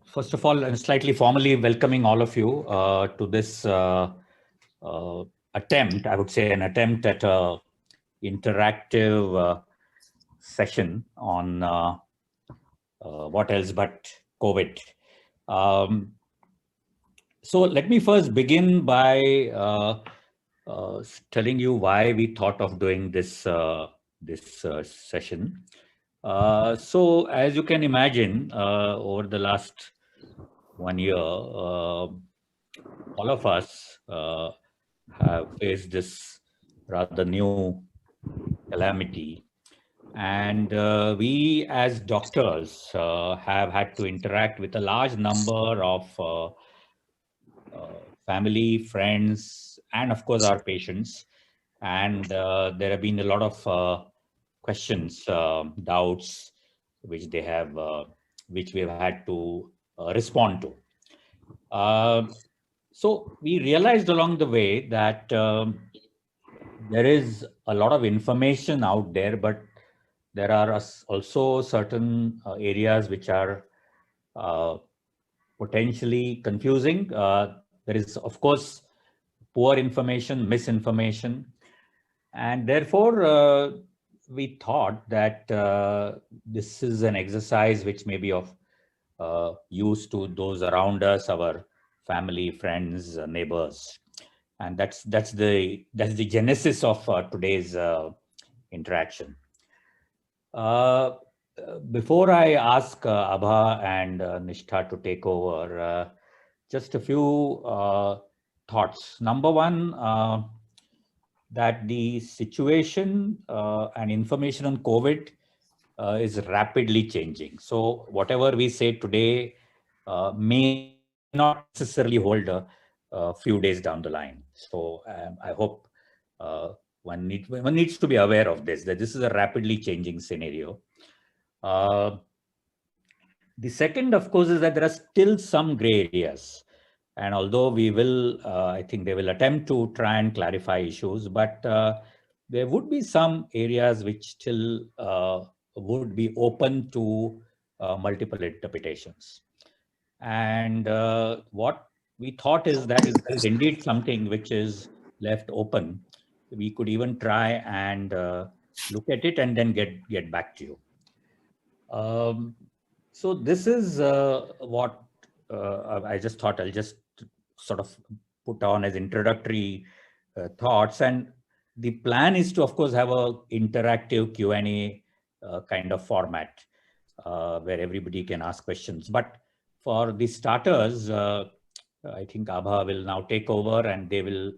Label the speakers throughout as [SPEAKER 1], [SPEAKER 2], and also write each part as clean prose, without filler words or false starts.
[SPEAKER 1] First of all, I'm slightly formally welcoming all of you to this attempt, I would say an attempt at a interactive session on what else but COVID. Um, so let me first begin by telling you why we thought of doing this session. So as you can imagine, over the last 1 year, all of us have faced this rather new calamity. And we as doctors have had to interact with a large number of family, friends, and of course our patients. And there have been a lot of questions, doubts, which they have, which we have had to respond to. So we realized along the way that there is a lot of information out there, but there are also certain areas which are uh, potentially confusing. There is, of course, poor information, misinformation, and therefore we thought that this is an exercise which may be of use to those around us, our family, friends, neighbors, and that's the genesis of today's interaction. Uh, Before I ask Abha and Nishtha to take over, just a few thoughts. Number one, that the situation and information on COVID is rapidly changing. So whatever we say today may not necessarily hold a few days down the line. So I hope uh, one needs to be aware of this, that this is a rapidly changing scenario. Uh, the second, of course, is that there are still some gray areas. And although we will, I think they will attempt to try and clarify issues, but there would be some areas which still would be open to multiple interpretations. And what we thought is that if there is indeed something which is left open, we could even try and look at it and then get back to you. Um, so this is what I just thought I'll just sort of put on as introductory thoughts. And the plan is to, of course, have a interactive Q&A kind of format where everybody can ask questions. But for the starters, I think Abha will now take over and they will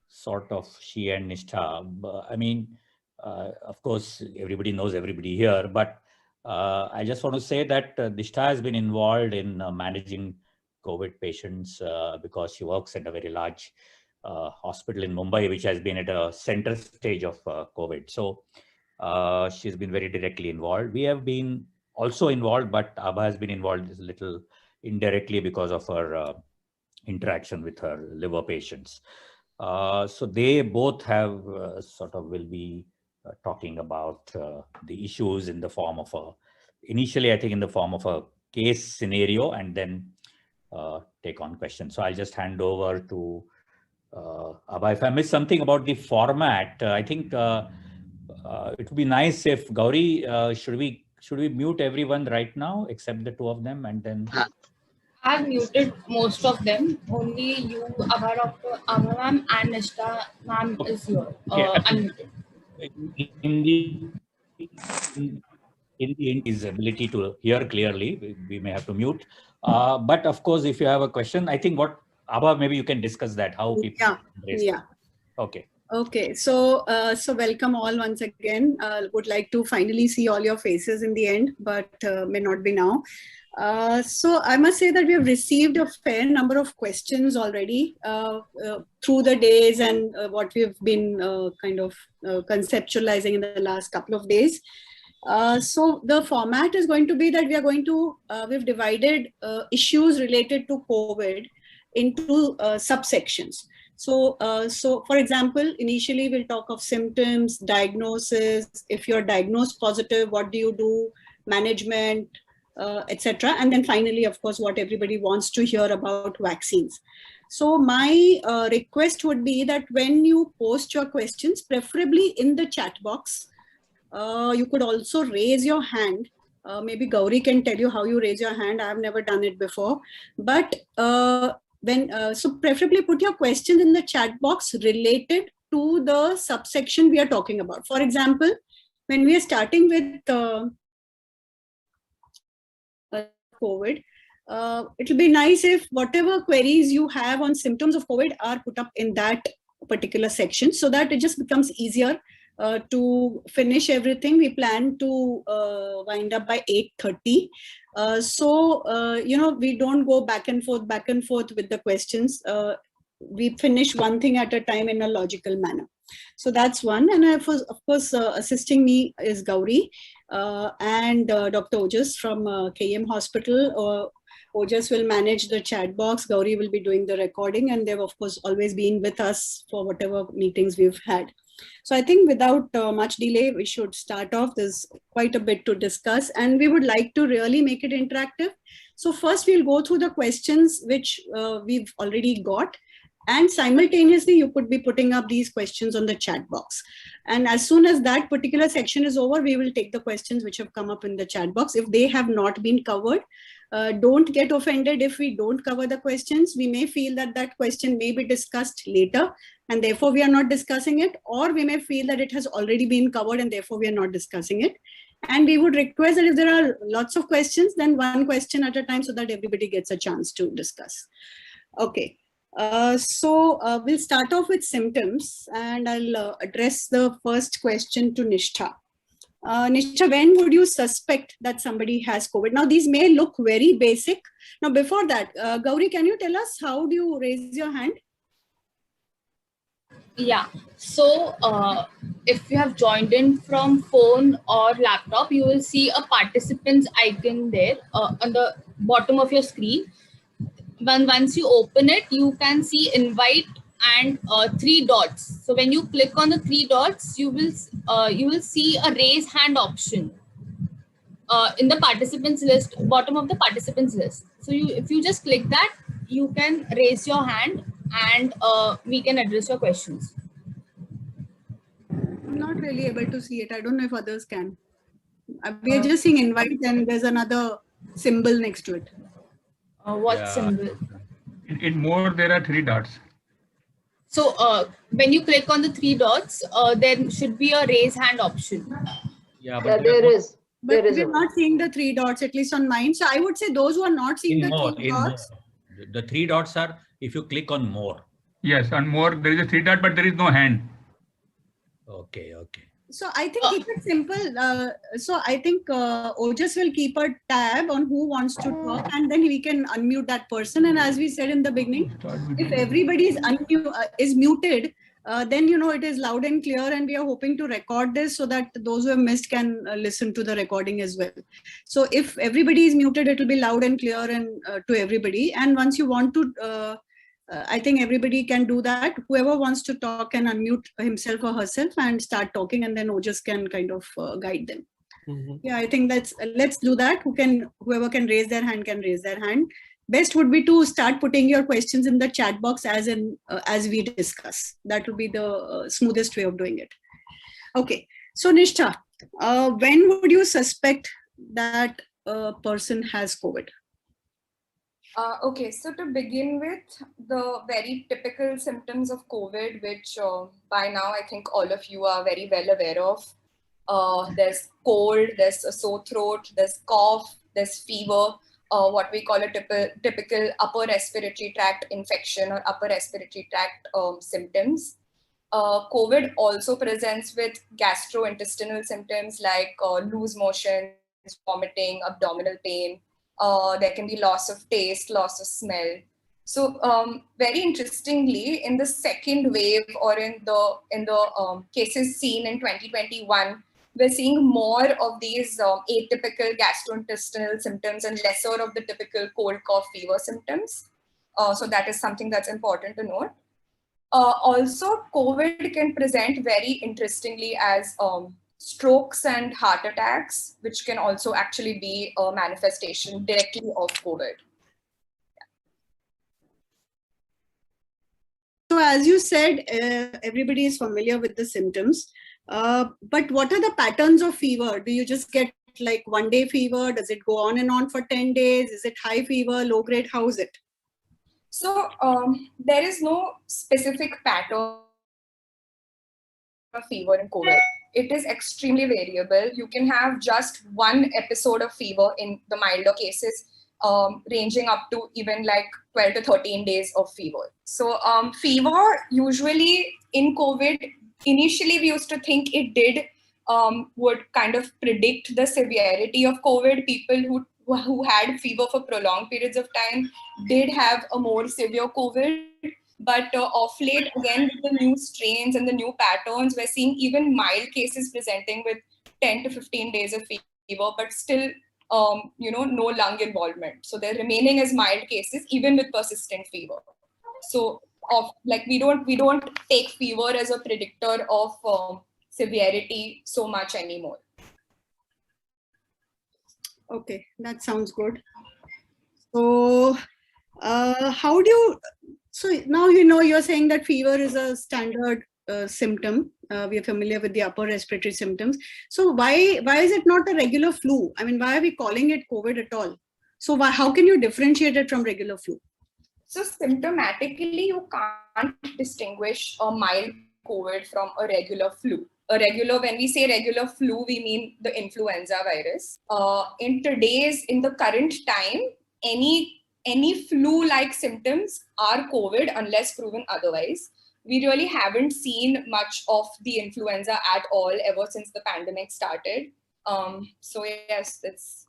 [SPEAKER 1] sort of, she and Nishtha. I mean, of course, everybody knows everybody here, but I just want to say that Nishtha has been involved in managing COVID patients because she works at a very large hospital in Mumbai, which has been at a center stage of COVID. So she's been very directly involved. We have been also involved, but Abha has been involved a little indirectly because of her interaction with her liver patients. So they both have sort of will be talking about the issues in the form of initially I think in the form of a case scenario and then take on questions. So I'll just hand over to Abha. If I missed something about the format, I think it would be nice if Gauri, should we mute everyone right now except the two of them and then.
[SPEAKER 2] I've muted most of them. Only you, Abha Dr. Abha ma'am and Nishtha ma'am is here. Unmuted.
[SPEAKER 1] In the end, his ability to hear clearly, we may have to mute. But of course, if you have a question, I think what Abha, maybe you can discuss that, how people embrace
[SPEAKER 3] yeah.
[SPEAKER 1] Okay.
[SPEAKER 3] Okay, so welcome all once again. Would like to finally see all your faces in the end, but may not be now. So I must say that we have received a fair number of questions already through the days and what we've been kind of conceptualizing in the last couple of days. So the format is going to be that we are going to, we've divided issues related to COVID into subsections. So, for example, initially we'll talk of symptoms, diagnosis. If you're diagnosed positive, what do you do? Management, etc. And then finally, of course, what everybody wants to hear about vaccines. So my request would be that when you post your questions, preferably in the chat box, you could also raise your hand. Maybe Gauri can tell you how you raise your hand. I've never done it before. But so preferably put your questions in the chat box related to the subsection we are talking about. For example, when we are starting with COVID, it'll be nice if whatever queries you have on symptoms of COVID are put up in that particular section, so that it just becomes easier to finish everything. We plan to wind up by 8:30. We don't go back and forth with the questions. We finish one thing at a time in a logical manner. So that's one. And of course, assisting me is Gauri and Dr. Ojas from KM Hospital. Ojas will manage the chat box. Gauri will be doing the recording, and they've of course always been with us for whatever meetings we've had. So I think without much delay, we should start off. There's quite a bit to discuss, and we would like to really make it interactive. So first we'll go through the questions which we've already got. And simultaneously, you could be putting up these questions on the chat box. And as soon as that particular section is over, we will take the questions which have come up in the chat box. If they have not been covered, don't get offended if we don't cover the questions. We may feel that that question may be discussed later, and therefore we are not discussing it. Or we may feel that it has already been covered, and therefore we are not discussing it. And we would request that if there are lots of questions, then one question at a time so that everybody gets a chance to discuss. Okay. We'll start off with symptoms, and I'll address the first question to Nishtha. Nishtha, when would you suspect that somebody has COVID? Now, these may look very basic. Now, before that, Gauri, can you tell us how do you raise your hand?
[SPEAKER 2] Yeah, so if you have joined in from phone or laptop, you will see a participants icon there on the bottom of your screen. Once you open it, you can see invite and 3 dots. So when you click on the 3 dots, you will see a raise hand option in the participants list, bottom of the participants list. So if you just click that, you can raise your hand and we can address your questions.
[SPEAKER 3] I'm not really able to see it. I don't know if others can. We are just seeing invite and there's another symbol next to it.
[SPEAKER 2] What symbol?
[SPEAKER 4] In more, there are 3 dots.
[SPEAKER 2] So when you click on the 3 dots, there should be a raise hand option.
[SPEAKER 5] Yeah, but there is.
[SPEAKER 3] But we're not seeing the 3 dots, at least on mine. So I would say those who are not seeing the 3 dots.
[SPEAKER 1] The 3 dots are if you click on more.
[SPEAKER 4] Yes, on more, there is a 3 dot, but there is no hand.
[SPEAKER 1] Okay.
[SPEAKER 3] So I think keep it simple. So I think Ojas will keep a tab on who wants to talk, and then we can unmute that person. And as we said in the beginning, if everybody is muted, then it is loud and clear, and we are hoping to record this so that those who have missed can listen to the recording as well. So if everybody is muted, it will be loud and clear and to everybody. And once you want to I think everybody can do that. Whoever wants to talk can unmute himself or herself and start talking, and then Ojas can kind of guide them. Mm-hmm. Yeah, I think let's do that. Whoever can raise their hand can raise their hand. Best would be to start putting your questions in the chat box as we discuss. That will be the smoothest way of doing it. Okay, so Nishtha, when would you suspect that a person has COVID?
[SPEAKER 6] Okay, so to begin with, the very typical symptoms of COVID, which by now I think all of you are very well aware of. There's cold, there's a sore throat, there's cough, there's fever, what we call a typical upper respiratory tract infection or upper respiratory tract symptoms. COVID also presents with gastrointestinal symptoms like loose motion, vomiting, abdominal pain. There can be loss of taste, loss of smell. So very interestingly, in the second wave or in the cases seen in 2021, we're seeing more of these atypical gastrointestinal symptoms and lesser of the typical cold, cough, fever symptoms. So that is something that's important to note. Also, COVID can present very interestingly as strokes and heart attacks, which can also actually be a manifestation directly of COVID.
[SPEAKER 3] So as you said, everybody is familiar with the symptoms, but what are the patterns of fever? Do you just get like 1 day fever? Does it go on and on for 10 days? Is it high fever, low grade? How is it?
[SPEAKER 6] So there is no specific pattern of fever in COVID. It is extremely variable. You can have just one episode of fever in the milder cases, ranging up to even like 12 to 13 days of fever. So fever usually in COVID, initially we used to think it did would kind of predict the severity of COVID. People who had fever for prolonged periods of time did have a more severe COVID. But of late, again, with the new strains and the new patterns, we're seeing even mild cases presenting with 10 to 15 days of fever, but still, no lung involvement. So they're remaining as mild cases, even with persistent fever. So, we don't take fever as a predictor of severity so much anymore.
[SPEAKER 3] Okay, that sounds good. So, how do you? So now you're saying that fever is a standard symptom. We are familiar with the upper respiratory symptoms. So why is it not a regular flu? I mean, why are we calling it COVID at all? So how can you differentiate it from regular flu?
[SPEAKER 6] So symptomatically, you can't distinguish a mild COVID from a regular flu. When we say regular flu, we mean the influenza virus. In the current time, any flu-like symptoms are COVID unless proven otherwise. We really haven't seen much of the influenza at all ever since the pandemic started. So yes, it's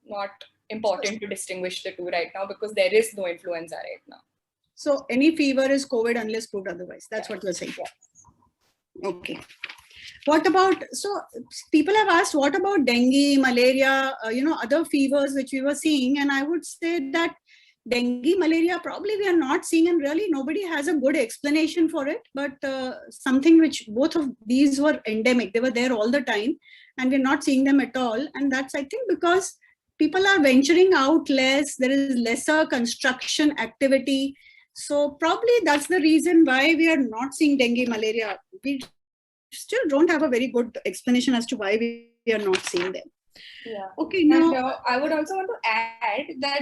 [SPEAKER 6] not important to distinguish the two right now because there is no influenza right now.
[SPEAKER 3] So any fever is COVID unless proved otherwise. That's what you're saying.
[SPEAKER 6] Yes.
[SPEAKER 3] Okay. What about, so people have asked, what about dengue, malaria, other fevers which we were seeing? And I would say that dengue, malaria, probably we are not seeing, and really nobody has a good explanation for it, but something which both of these were endemic. They were there all the time and we're not seeing them at all. And that's, I think, because people are venturing out less, there is lesser construction activity. So probably that's the reason why we are not seeing dengue, malaria. We still don't have a very good explanation as to why we are not seeing them.
[SPEAKER 6] Yeah.
[SPEAKER 3] Okay. Now,
[SPEAKER 6] and, I would also want to add that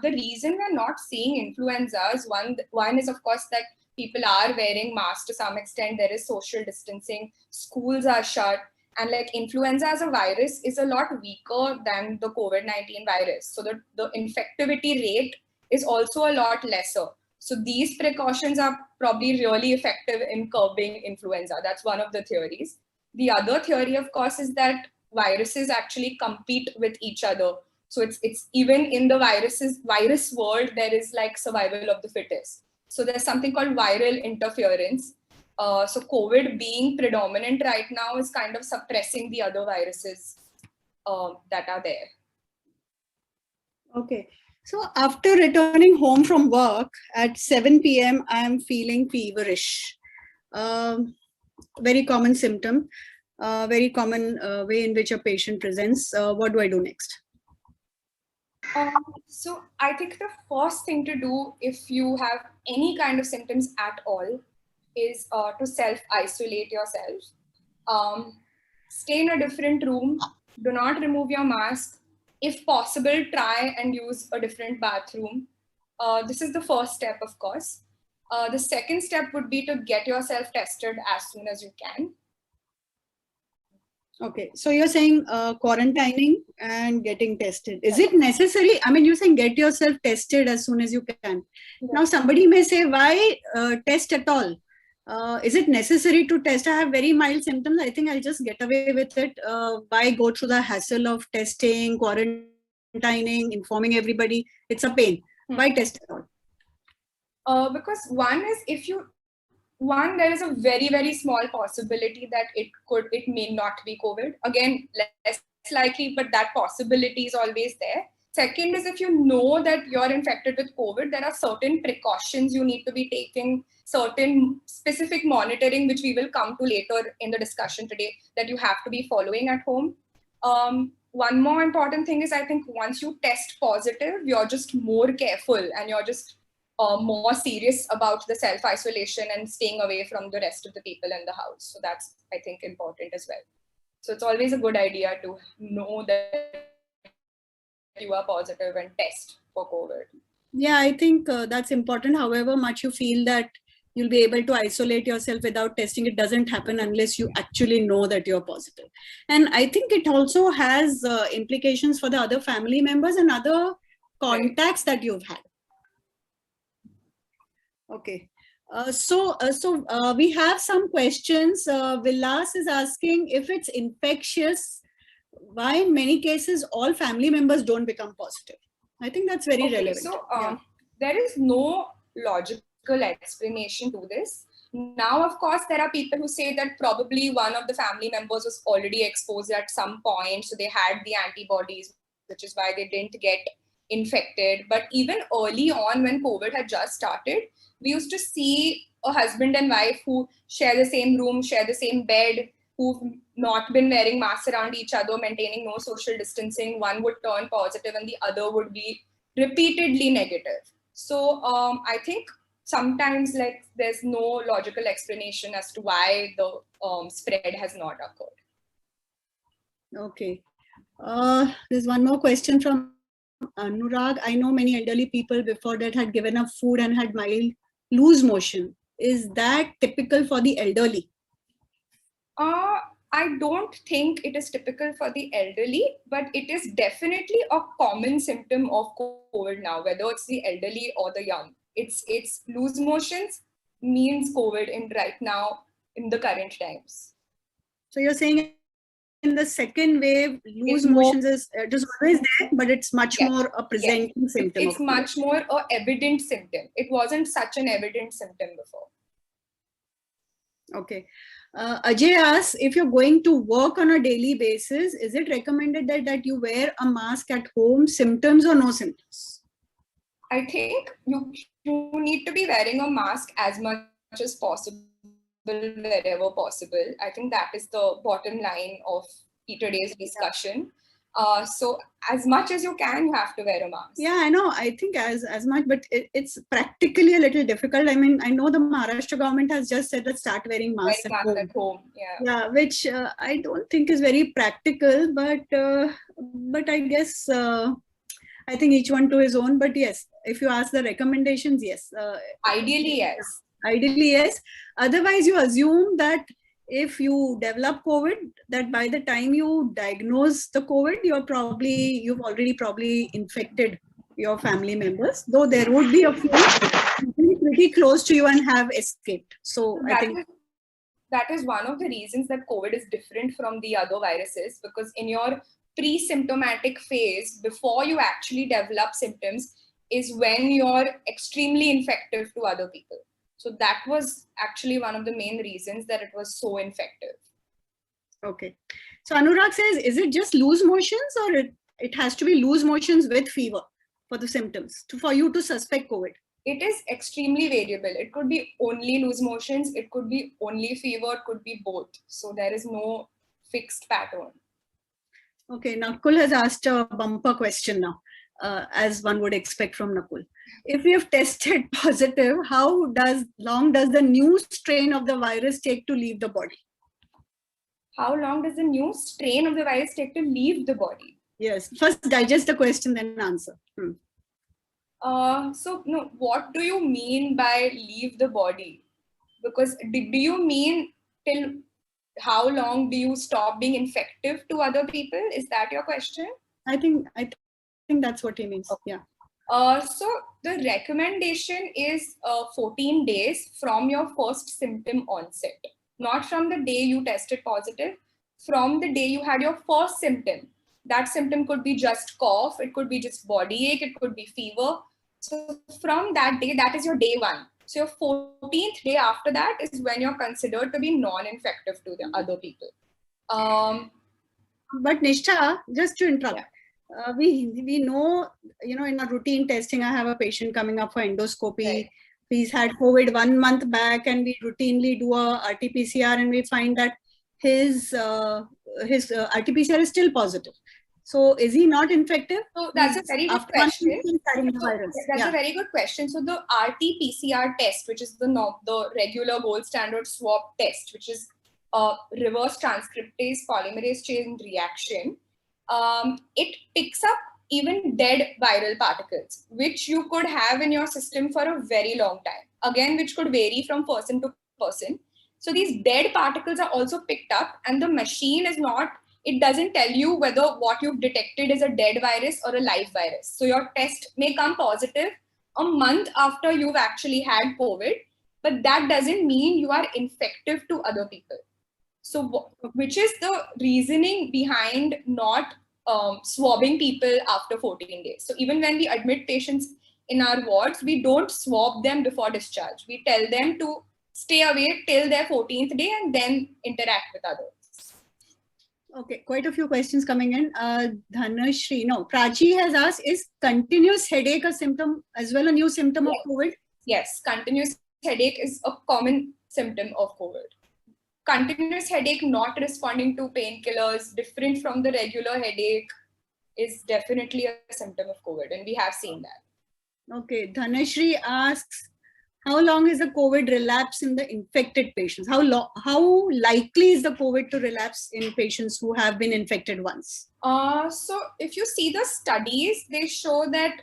[SPEAKER 6] the reason we're not seeing influenzas, one is of course that people are wearing masks to some extent. There is social distancing. Schools are shut. And like influenza as a virus is a lot weaker than the COVID-19 virus. So the infectivity rate is also a lot lesser. So these precautions are probably really effective in curbing influenza. That's one of the theories. The other theory, of course, is that viruses actually compete with each other. So it's even in the virus world, there is like survival of the fittest. So there's something called viral interference. So COVID being predominant right now is kind of suppressing the other viruses that are there.
[SPEAKER 3] Okay. So after returning home from work at 7 p.m., I am feeling feverish. Very common symptom, very common way in which a patient presents. What do I do next?
[SPEAKER 6] So I think the first thing to do if you have any kind of symptoms at all is to self-isolate yourself. Stay in a different room. Do not remove your mask. If possible, try and use a different bathroom. This is the first step, of course. The second step would be to get yourself tested as soon as you can.
[SPEAKER 3] Okay, so you're saying quarantining and getting tested. Is it necessary? I mean, you're saying get yourself tested as soon as you can. Yeah. Now, somebody may say, why test at all? Is it necessary to test? I have very mild symptoms. I think I'll just get away with it. Why go through the hassle of testing, quarantining, informing everybody? It's a pain. Why test at all?
[SPEAKER 6] Because there is a very, very small possibility that it may not be COVID. Again, less likely, but that possibility is always there. Second is if you know that you're infected with COVID, there are certain precautions you need to be taking, certain specific monitoring, which we will come to later in the discussion today, that you have to be following at home. One more important thing is, I think once you test positive, you're just more careful and you're just more serious about the self-isolation and staying away from the rest of the people in the house. So that's, I think, important as well. So it's always a good idea to know that you are positive and test for COVID.
[SPEAKER 3] Yeah, I think that's important. However much you feel that you'll be able to isolate yourself without testing, it doesn't happen unless you actually know that you're positive. And I think it also has implications for the other family members and other contacts that you've had. Okay. So we have some questions. Vilas is asking if it's infectious, why in many cases all family members don't become positive. I think that's very relevant.
[SPEAKER 6] So there is no logical explanation to this. Now, of course, there are people who say that probably one of the family members was already exposed at some point, so they had the antibodies, which is why they didn't get infected. But even early on, when COVID had just started, we used to see a husband and wife who share the same room, share the same bed, who've not been wearing masks around each other, maintaining no social distancing. One would turn positive and the other would be repeatedly negative. So I think sometimes like there's no logical explanation as to why the spread has not occurred.
[SPEAKER 3] Okay. There's one more question from Anurag. I know many elderly people before that had given up food and had mild loose motion. Is that typical for the elderly?
[SPEAKER 6] I don't think it is typical for the elderly, but it is definitely a common symptom of COVID now, whether it's the elderly or the young. It's loose motions means COVID in right now in the current times.
[SPEAKER 3] So you're saying in the second wave, loose motions is just always there, but it's much more a presenting symptom.
[SPEAKER 6] It's much more an evident symptom. It wasn't such an evident symptom before.
[SPEAKER 3] Okay. Ajay asks, if you're going to work on a daily basis, is it recommended that you wear a mask at home, symptoms or no symptoms?
[SPEAKER 6] I think you need to be wearing a mask as much as possible, wherever possible. I think that is the bottom line of today's discussion. So as much as you can, you have to wear a mask.
[SPEAKER 3] Yeah, I know. I think as much, but it's practically a little difficult. I mean, I know the Maharashtra government has just said that start wearing masks at home. Yeah, which I don't think is very practical, but I guess I think each one to his own. But yes, if you ask the recommendations, yes.
[SPEAKER 6] Ideally, yes.
[SPEAKER 3] Ideally, yes. Otherwise, you assume that if you develop COVID, that by the time you diagnose the COVID, you've already probably infected your family members, though there would be a few pretty close to you and have escaped. So I think
[SPEAKER 6] that is one of the reasons that COVID is different from the other viruses, because in your pre-symptomatic phase, before you actually develop symptoms, is when you're extremely infective to other people. So that was actually one of the main reasons that it was so infective.
[SPEAKER 3] Okay. So Anurag says, is it just loose motions or it has to be loose motions with fever for the symptoms for you to suspect COVID?
[SPEAKER 6] It is extremely variable. It could be only loose motions. It could be only fever. It could be both. So there is no fixed pattern.
[SPEAKER 3] Okay. Nakul has asked a bumper question now. As one would expect from Nakul. If we have tested positive, how long does the new strain of the virus take to leave the body?
[SPEAKER 6] How long does the new strain of the virus take to leave the body?
[SPEAKER 3] Yes. First digest the question, then answer.
[SPEAKER 6] So, no, what do you mean by leave the body? Because do you mean till how long do you stop being infective to other people? Is that your question?
[SPEAKER 3] I think that's what he means. Okay.
[SPEAKER 6] Yeah. So the recommendation is 14 days from your first symptom onset, not from the day you tested positive, from the day you had your first symptom. That symptom could be just cough, it could be just body ache, it could be fever. So from that day, that is your day one. So your 14th day after that is when you're considered to be non-infective to the other people.
[SPEAKER 3] But Nishtha, just to interrupt. Yeah. We know, you know, in our routine testing, I have a patient coming up for endoscopy.
[SPEAKER 6] Right.
[SPEAKER 3] He's had COVID 1 month back, and we routinely do a RT-PCR, and we find that his RT-PCR is still positive. So is he not infective?
[SPEAKER 6] So that's a very good
[SPEAKER 3] After 1
[SPEAKER 6] question.
[SPEAKER 3] month, he's carrying the
[SPEAKER 6] So
[SPEAKER 3] virus.
[SPEAKER 6] that's
[SPEAKER 3] Yeah.
[SPEAKER 6] a very good question. So the RT-PCR test, which is the regular gold standard swab test, which is a reverse transcriptase polymerase chain reaction, it picks up even dead viral particles, which you could have in your system for a very long time. Again, which could vary from person to person. So these dead particles are also picked up, and the machine is not, it doesn't tell you whether what you've detected is a dead virus or a live virus. So your test may come positive a month after you've actually had COVID, but that doesn't mean you are infective to other people. So which is the reasoning behind not swabbing people after 14 days. So even when we admit patients in our wards, we don't swab them before discharge. We tell them to stay away till their 14th day and then interact with others.
[SPEAKER 3] Okay, quite a few questions coming in. Dhanashri, no, Prachi has asked, is continuous headache a symptom as well, a new symptom of COVID?
[SPEAKER 6] Yes, continuous headache is a common symptom of COVID. Continuous headache not responding to painkillers, different from the regular headache, is definitely a symptom of COVID, and we have seen that.
[SPEAKER 3] Okay, Dhanashri asks, how long is the COVID relapse in the infected patients? How likely is the COVID to relapse in patients who have been infected once?
[SPEAKER 6] So if you see the studies, they show that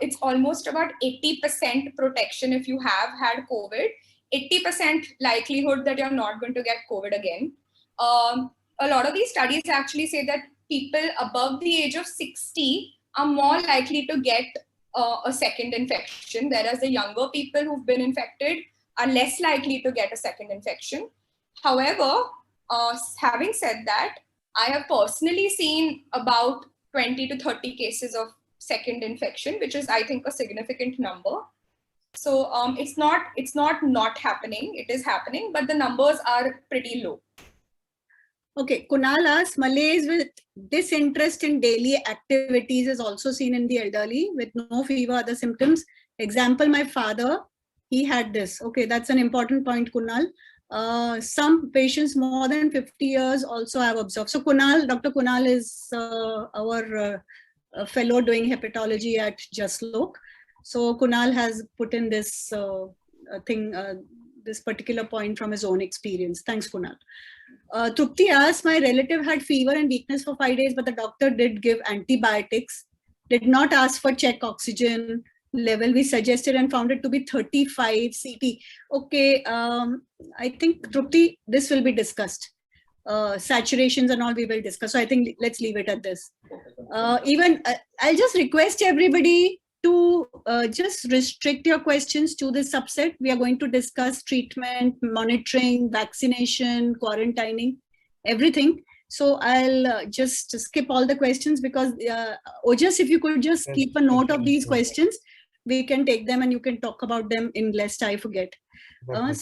[SPEAKER 6] it's almost about 80% protection if you have had COVID, 80% likelihood that you're not going to get COVID again. A lot of these studies actually say that people above the age of 60 are more likely to get a second infection, whereas the younger people who've been infected are less likely to get a second infection. However, having said that, I have personally seen about 20 to 30 cases of second infection, which is, I think, a significant number. So it's not happening. It is happening, but the numbers are pretty low.
[SPEAKER 3] Okay, Kunal asks, malaise with disinterest in daily activities is also seen in the elderly with no fever, other symptoms. Example, my father, he had this. Okay, that's an important point, Kunal. Some patients more than 50 years also have observed. So Kunal, Dr. Kunal is our fellow doing hepatology at Jaslok. So Kunal has put in this this particular point from his own experience. Thanks, Kunal. Trupti asked, my relative had fever and weakness for 5 days, but the doctor did give antibiotics, did not ask for check oxygen level. We suggested and found it to be 35 CT. Okay, I think, Trupti, this will be discussed. Saturations and all we will discuss. So I think let's leave it at this. I'll just request everybody to just restrict your questions to this subset. We are going to discuss treatment, monitoring, vaccination, quarantining, everything. So I'll just skip all the questions because Ojas, if you could just keep a note of these questions, we can take them and you can talk about them in lest I forget.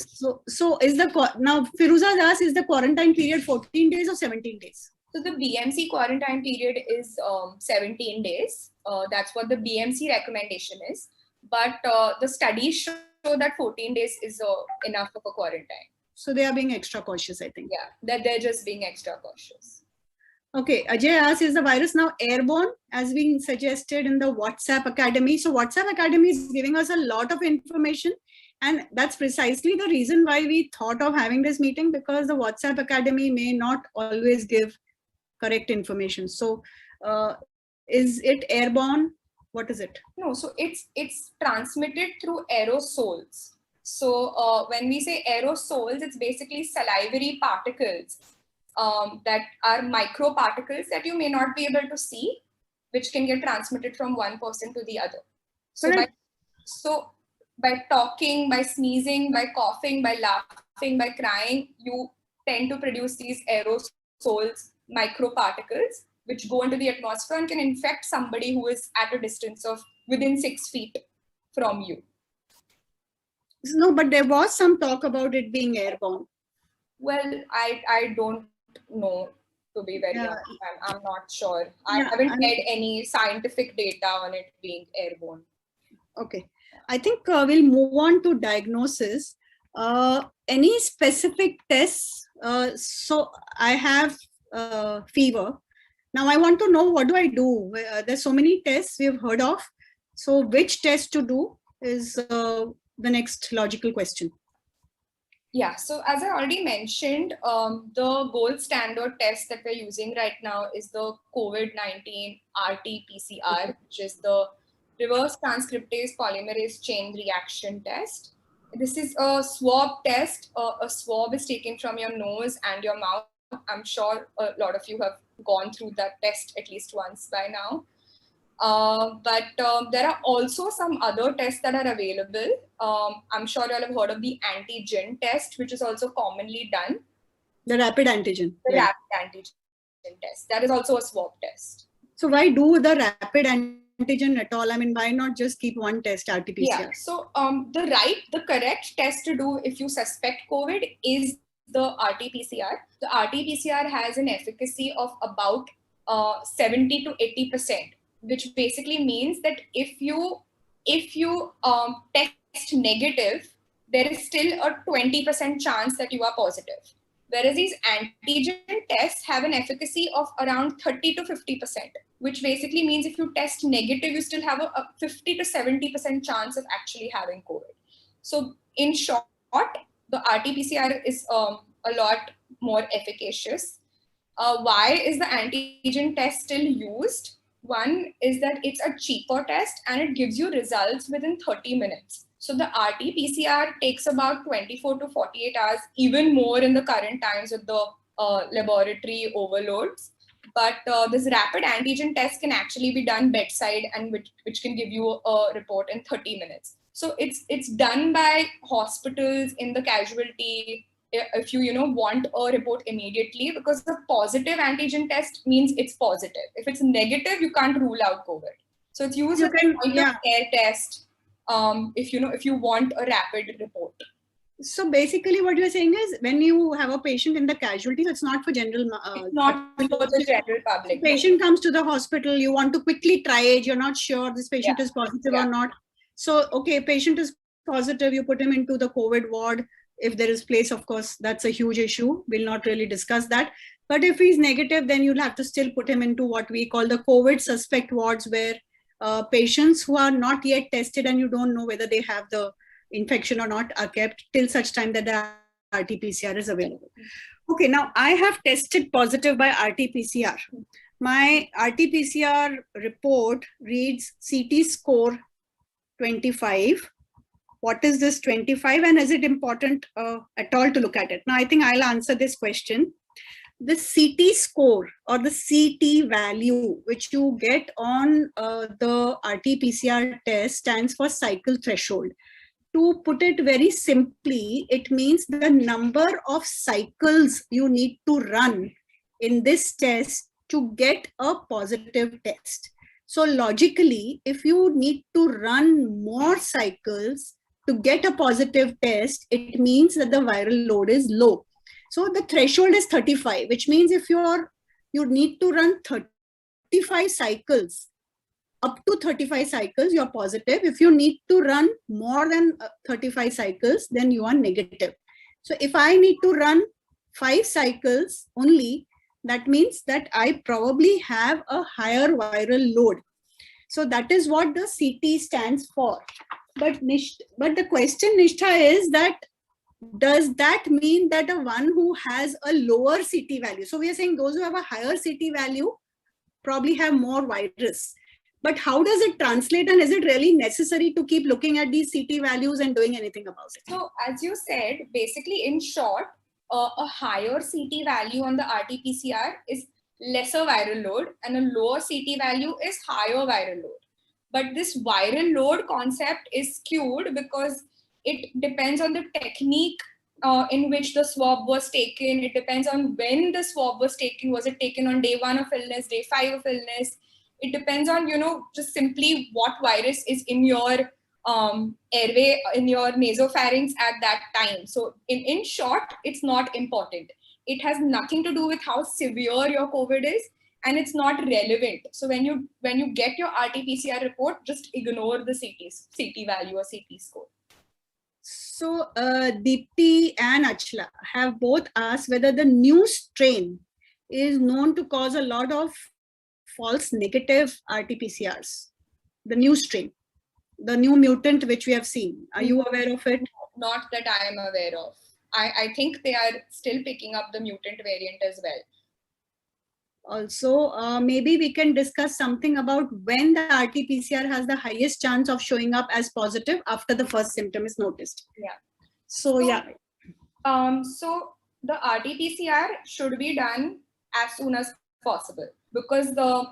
[SPEAKER 3] So is now Firuza asked, is the quarantine period 14 days or 17 days?
[SPEAKER 6] So the BMC quarantine period is 17 days. That's what the BMC recommendation is. But the studies show that 14 days is enough of a quarantine.
[SPEAKER 3] So they are being extra cautious, I think.
[SPEAKER 6] Yeah, that they're just being extra cautious.
[SPEAKER 3] Okay, Ajay asks, is the virus now airborne as being suggested in the WhatsApp Academy? So WhatsApp Academy is giving us a lot of information. And that's precisely the reason why we thought of having this meeting, because the WhatsApp Academy may not always give correct information. So is it airborne? What is it?
[SPEAKER 6] No, so it's transmitted through aerosols. So when we say aerosols, it's basically salivary particles that are microparticles that you may not be able to see, which can get transmitted from one person to the other. So by talking, by sneezing, by coughing, by laughing, by crying, you tend to produce these aerosols, microparticles, which go into the atmosphere and can infect somebody who is at a distance of within 6 feet from you.
[SPEAKER 3] No, but there was some talk about it being airborne.
[SPEAKER 6] Well, I don't know to be very
[SPEAKER 3] Yeah.
[SPEAKER 6] honest. I'm not sure. I
[SPEAKER 3] Yeah,
[SPEAKER 6] haven't read any scientific data on it being airborne.
[SPEAKER 3] Okay. I think we'll move on to diagnosis. Any specific tests? So I have fever. Now I want to know, what do I do? There's so many tests we've heard of. So which test to do is the next logical question.
[SPEAKER 6] Yeah, so as I already mentioned, the gold standard test that we're using right now is the COVID-19 RT-PCR, which is the reverse transcriptase polymerase chain reaction test. This is a swab test. A swab is taken from your nose and your mouth. I'm sure a lot of you have gone through that test at least once by now. But there are also some other tests that are available. I'm sure you'll have heard of the antigen test, which is also commonly done.
[SPEAKER 3] The rapid antigen.
[SPEAKER 6] The rapid antigen test. That is also a swab test.
[SPEAKER 3] So why do the rapid antigen at all? I mean, why not just keep one test, RT-PCR?
[SPEAKER 6] Yeah. So the correct test to do if you suspect COVID is the RT-PCR. The RT-PCR has an efficacy of about 70 to 80%. Which basically means that if you test negative, there is still a 20% chance that you are positive. Whereas these antigen tests have an efficacy of around 30 to 50%, which basically means if you test negative, you still have a 50 to 70% chance of actually having COVID. So in short, the RT-PCR is a lot more efficacious. Why is the antigen test still used? One is that it's a cheaper test and it gives you results within 30 minutes. So the RT-PCR takes about 24 to 48 hours, even more in the current times with the laboratory overloads. But this rapid antigen test can actually be done bedside and which can give you a report in 30 minutes. So it's done by hospitals in the casualty if you want a report immediately, because the positive antigen test means it's positive. If it's negative, you can't rule out COVID. So it's used as a point of care test if you want a rapid report.
[SPEAKER 3] So basically what you're saying is when you have a patient in the casualty, so it's not for general...
[SPEAKER 6] it's not for the general public.
[SPEAKER 3] The patient comes to the hospital, you want to quickly try it, you're not sure this patient is positive or not. So, okay, patient is positive, you put him into the COVID ward. If there is place, of course, that's a huge issue. We'll not really discuss that. But if he's negative, then you'll have to still put him into what we call the COVID suspect wards, where patients who are not yet tested and you don't know whether they have the infection or not are kept till such time that the RT-PCR is available. Okay, now I have tested positive by RT-PCR. My RT-PCR report reads CT score 25. What is this 25 and is it important at all to look at it? Now, I think I'll answer this question. The CT score or the CT value, which you get on the RT-PCR test, stands for cycle threshold. To put it very simply, it means the number of cycles you need to run in this test to get a positive test. So logically, if you need to run more cycles to get a positive test, it means that the viral load is low. So the threshold is 35, which means if you need to run 35 cycles, up to 35 cycles, you're positive. If you need to run more than 35 cycles, then you are negative. So if I need to run 5 cycles only, that means that I probably have a higher viral load. So that is what the CT stands for. But the question, Nishtha, is that does that mean that the one who has a lower CT value? So we are saying those who have a higher CT value probably have more virus. But how does it translate, and is it really necessary to keep looking at these CT values and doing anything about it?
[SPEAKER 6] So as you said, basically in short, a higher CT value on the RT-PCR is lesser viral load and a lower CT value is higher viral load. But this viral load concept is skewed because it depends on the technique in which the swab was taken. It depends on when the swab was taken. Was it taken on day 1 of illness, day 5 of illness? It depends on, just simply what virus is in your airway, in your nasopharynx at that time. So in short, it's not important. it has nothing to do with how severe your COVID is, and it's not relevant. So when you get your RT-PCR report, just ignore the CT value or CT score.
[SPEAKER 3] So Deepti and Achla have both asked whether the new strain is known to cause a lot of false negative RT-PCRs. The new strain, the new mutant which we have seen. Are you aware of it?
[SPEAKER 6] Not that I am aware of. I think they are still picking up the mutant variant as well.
[SPEAKER 3] Also, maybe we can discuss something about when the RT-PCR has the highest chance of showing up as positive after the first symptom is noticed.
[SPEAKER 6] Yeah.
[SPEAKER 3] So yeah.
[SPEAKER 6] So the RT-PCR should be done as soon as possible, because the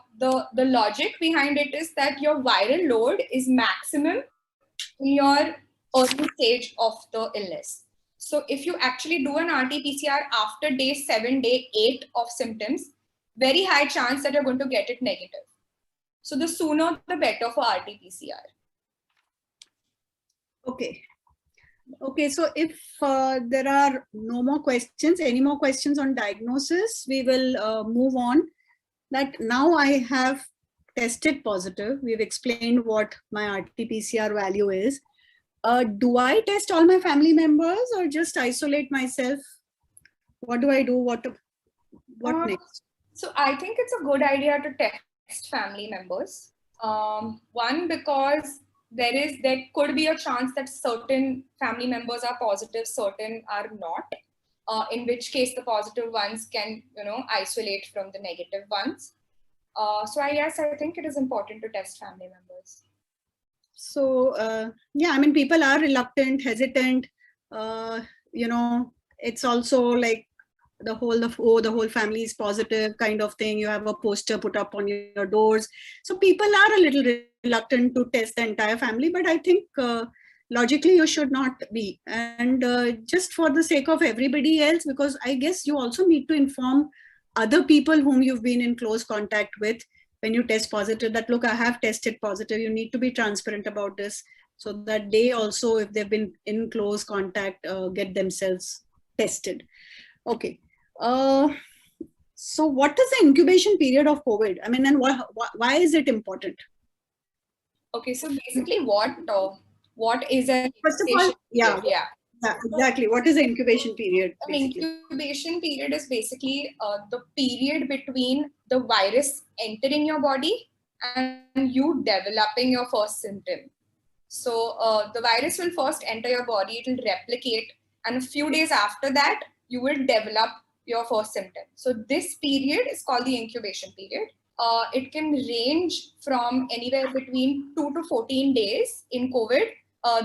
[SPEAKER 6] logic behind it is that your viral load is maximum in your early stage of the illness. So if you actually do an RT-PCR after day 7, day 8 of symptoms, very high chance that you're going to get it negative. So the sooner the better for RT-PCR.
[SPEAKER 3] Okay. Okay, so if there are no more questions, any more questions on diagnosis, we will move on. That now I have tested positive. We've explained what my RT-PCR value is. Do I test all my family members or just isolate myself? What do I do? What next?
[SPEAKER 6] So I think it's a good idea to test family members. One, because there could be a chance that certain family members are positive, certain are not. In which case the positive ones can, isolate from the negative ones. So I think it is important to test family members.
[SPEAKER 3] So yeah, I mean, people are reluctant, hesitant. It's also like the whole family is positive kind of thing. You have a poster put up on your doors. So people are a little reluctant to test the entire family, but I think logically you should not be. And just for the sake of everybody else, because I guess you also need to inform other people whom you've been in close contact with when you test positive, that look, I have tested positive. You need to be transparent about this so that they also, if they've been in close contact, get themselves tested. Okay. So what is the incubation period of COVID? I mean, and why is it important?
[SPEAKER 6] Okay, so basically what is an
[SPEAKER 3] First of all, yeah, exactly. What is the incubation period?
[SPEAKER 6] An incubation period is basically the period between the virus entering your body and you developing your first symptom. So the virus will first enter your body, it will replicate, and a few days after that, you will develop your first symptom. So this period is called the incubation period. It can range from anywhere between 2 to 14 days in COVID.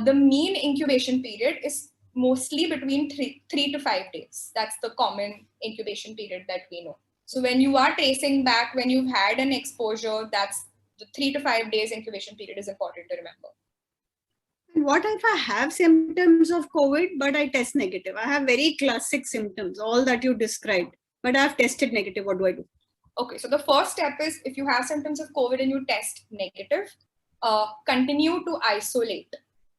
[SPEAKER 6] The mean incubation period is mostly between 3 to 5 days. That's the common incubation period that we know. So when you are tracing back, when you've had an exposure, that's the 3 to 5 days incubation period is important to remember.
[SPEAKER 3] What if I have symptoms of COVID, but I test negative? I have very classic symptoms, all that you described, but I've tested negative. What do I do?
[SPEAKER 6] Okay, so the first step is, if you have symptoms of COVID and you test negative, continue to isolate.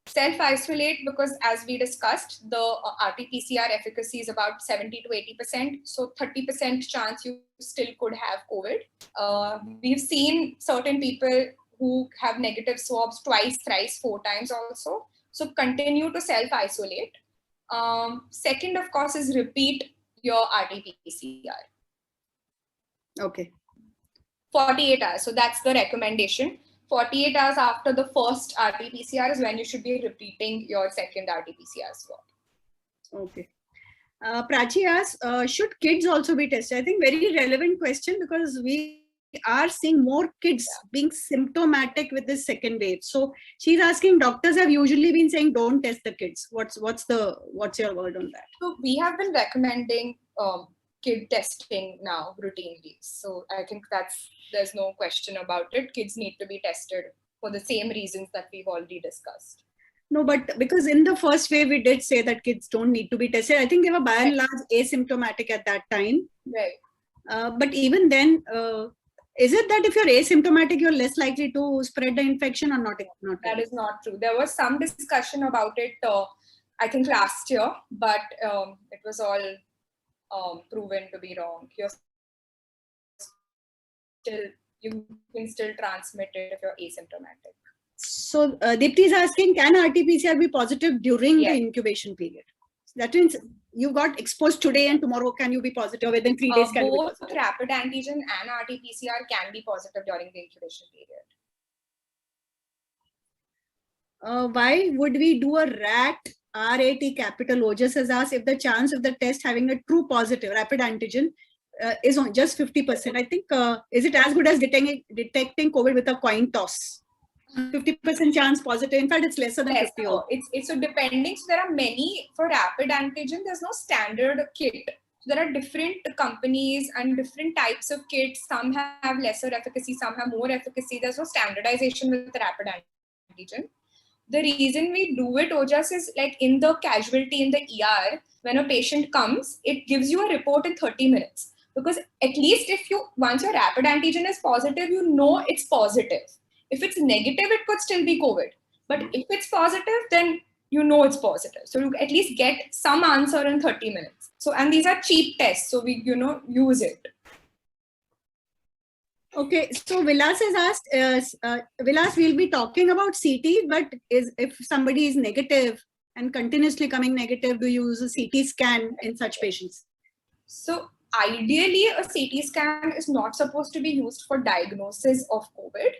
[SPEAKER 6] Self-isolate, because as we discussed, the RT-PCR efficacy is about 70 to 80%. So 30% chance you still could have COVID. We've seen certain people who have negative swabs twice, thrice, 4 times also. So continue to self-isolate. Second, of course, is repeat your RT-PCR.
[SPEAKER 3] Okay.
[SPEAKER 6] 48 hours. So that's the recommendation. 48 hours after the first RT-PCR is when you should be repeating your second RT-PCR swab.
[SPEAKER 3] Okay. Prachi asks, should kids also be tested? I think very relevant question, because we are seeing more kids being symptomatic with this second wave. So she's asking, doctors have usually been saying don't test the kids. What's your word on that?
[SPEAKER 6] So we have been recommending kid testing now routinely. So I think there's no question about it. Kids need to be tested for the same reasons that we've already discussed.
[SPEAKER 3] No, but because in the first wave, we did say that kids don't need to be tested. I think they were by and large asymptomatic at that time.
[SPEAKER 6] Right.
[SPEAKER 3] But even then, is it that if you're asymptomatic, you're less likely to spread the infection or not?
[SPEAKER 6] That is not true. There was some discussion about it, I think last year, but it was all proven to be wrong. You can still transmit it if you're asymptomatic.
[SPEAKER 3] So Deepti is asking, can RT-PCR be positive during
[SPEAKER 6] Yes.
[SPEAKER 3] the incubation period? That means you got exposed today and tomorrow can you be positive? Within 3 days can you be
[SPEAKER 6] Both
[SPEAKER 3] positive?
[SPEAKER 6] rapid antigen and RT-PCR can be positive during the incubation period.
[SPEAKER 3] Why would we do a RAT capital O? Just as asked if the chance of the test having a true positive rapid antigen is on just 50%. I think, is it as good as detecting COVID with a coin toss? 50% chance positive. In fact, it's lesser than 50.
[SPEAKER 6] No, it's so depending. So there are many for rapid antigen. There's no standard kit. So there are different companies and different types of kits. Some have lesser efficacy, some have more efficacy. There's no standardization with rapid antigen. The reason we do it, Ojas, is like in the casualty in the ER, when a patient comes, it gives you a report in 30 minutes. Because at least once your rapid antigen is positive, you know it's positive. If it's negative, it could still be COVID. But if it's positive, then you know it's positive. So you at least get some answer in 30 minutes. So, and these are cheap tests. So we, use it.
[SPEAKER 3] Okay, so Vilas has asked, Vilas, we'll be talking about CT, but if somebody is negative and continuously coming negative, do you use a CT scan in such patients?
[SPEAKER 6] So ideally, a CT scan is not supposed to be used for diagnosis of COVID.